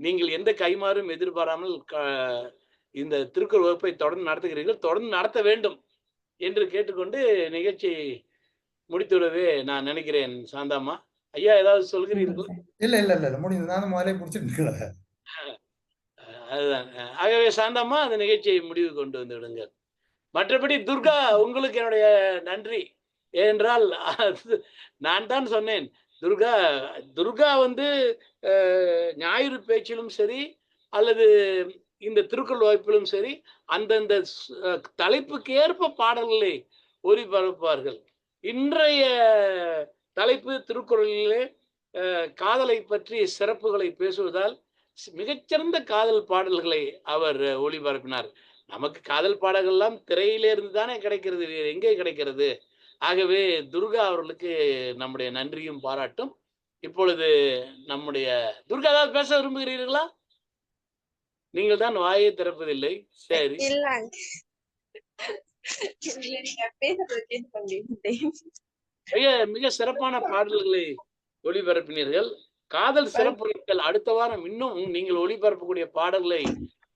நீங்கள் எந்த கைமாறும் எதிர்பாராமல் இந்த திருக்குறள் வகுப்பை தொடர்ந்து நடத்துகிறீர்கள், தொடர்ந்து நடத்த வேண்டும் என்று கேட்டுக்கொண்டு நிகழ்ச்சி முடித்துவிடவே நான் நினைக்கிறேன். சாந்தாம்மா ஐயா, ஏதாவது சொல்கிறீர்கள்?
இல்ல முடிஞ்சது. நானும் முதலே முடிச்சுட்டு
அதுதான். ஆகவே சாந்தாம்மா அந்த நிகழ்ச்சியை முடிவு கொண்டு வந்து விடுங்கள். மற்றபடி துர்கா, உங்களுக்கு என்னுடைய நன்றி. ஏனென்றால் நான் தான் சொன்னேன், துர்கா வந்து ஞாயிறு பேச்சிலும் சரி அல்லது இந்த திருக்குறள் வகுப்பிலும் சரி அந்தந்த தலைப்புக்கு ஏற்ப பாடல்களை ஒளிபரப்பார்கள். இன்றைய தலைப்பு திருக்குறளிலே காதலை பற்றி சிறப்புகளை பேசுவதால் மிகச்சிறந்த காதல் பாடல்களை அவர் ஒளிபரப்பினார். நமக்கு காதல் பாடல்கள்லாம் திரையிலே இருந்து தானே கிடைக்கிறது, வேறு எங்கே கிடைக்கிறது? ஆகவே துர்கா அவர்களுக்கு நம்முடைய நன்றியும் பாராட்டும். இப்பொழுது நம்முடைய துர்கா ஏதாவது பேச விரும்புகிறீர்களா? நீங்கள் தான் வாயை திறப்பதில்லை. சரி, மிக சிறப்பான பாடல்களை ஒளிபரப்பினீர்கள். காதல் சிறப்புகள் அடுத்த வாரம் இன்னும் நீங்கள் ஒளிபரப்பக்கூடிய பாடல்களை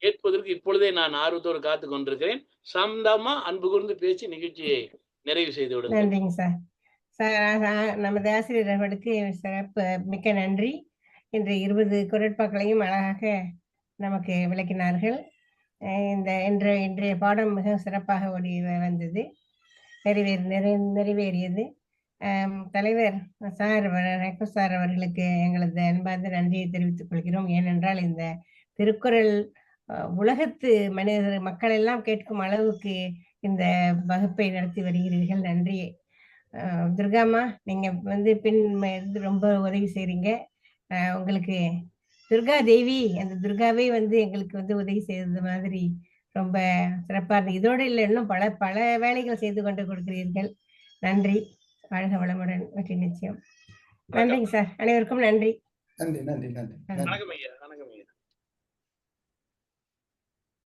கேட்பதற்கு இப்பொழுதே நான் ஆர்வத்தோடு காத்து கொண்டிருக்கிறேன். சாந்தாம்மா, அன்பு கூர்ந்து பேசி நிகழ்ச்சியை நிறைவு செய்து விடுங்க.
நன்றிங்க சார். நமது ஆசிரியர் அவர்களுக்கு சிறப்பு மிக்க நன்றி. இன்று 20 குறட்பாக்களையும் அழகாக நமக்கு விளக்கினார்கள். இன்றைய பாடம் மிக சிறப்பாக வந்தது, நிறைவேறியது. தலைவர் சார் அவர்களுக்கு எங்களது அன்பார்ந்த நன்றியை தெரிவித்துக் கொள்கிறோம். ஏனென்றால் இந்த திருக்குறள் உலகத்து மக்கள் எல்லாம் கேட்கும் அளவுக்கு இந்த வகுப்பை நடத்தி வருகிறீர்கள். நன்றி. துர்காம்மா, நீங்க வந்து ரொம்ப உதவி செய்றீங்க. உங்களுக்கு துர்கா தேவி, அந்த துர்காவே வந்து எங்களுக்கு வந்து உதவி செய்தது மாதிரி ரொம்ப சிறப்பா இருக்கு. இதோடு இல்லை, இன்னும் பல பல வேலைகள் செய்து கொண்டு கொடுக்கிறீர்கள். நன்றி. வாழ்க வளமுடன். வெற்றி நிச்சயம். நன்றிங்க சார். அனைவருக்கும் நன்றி.
நன்றி.
வணக்கம் ஐயா.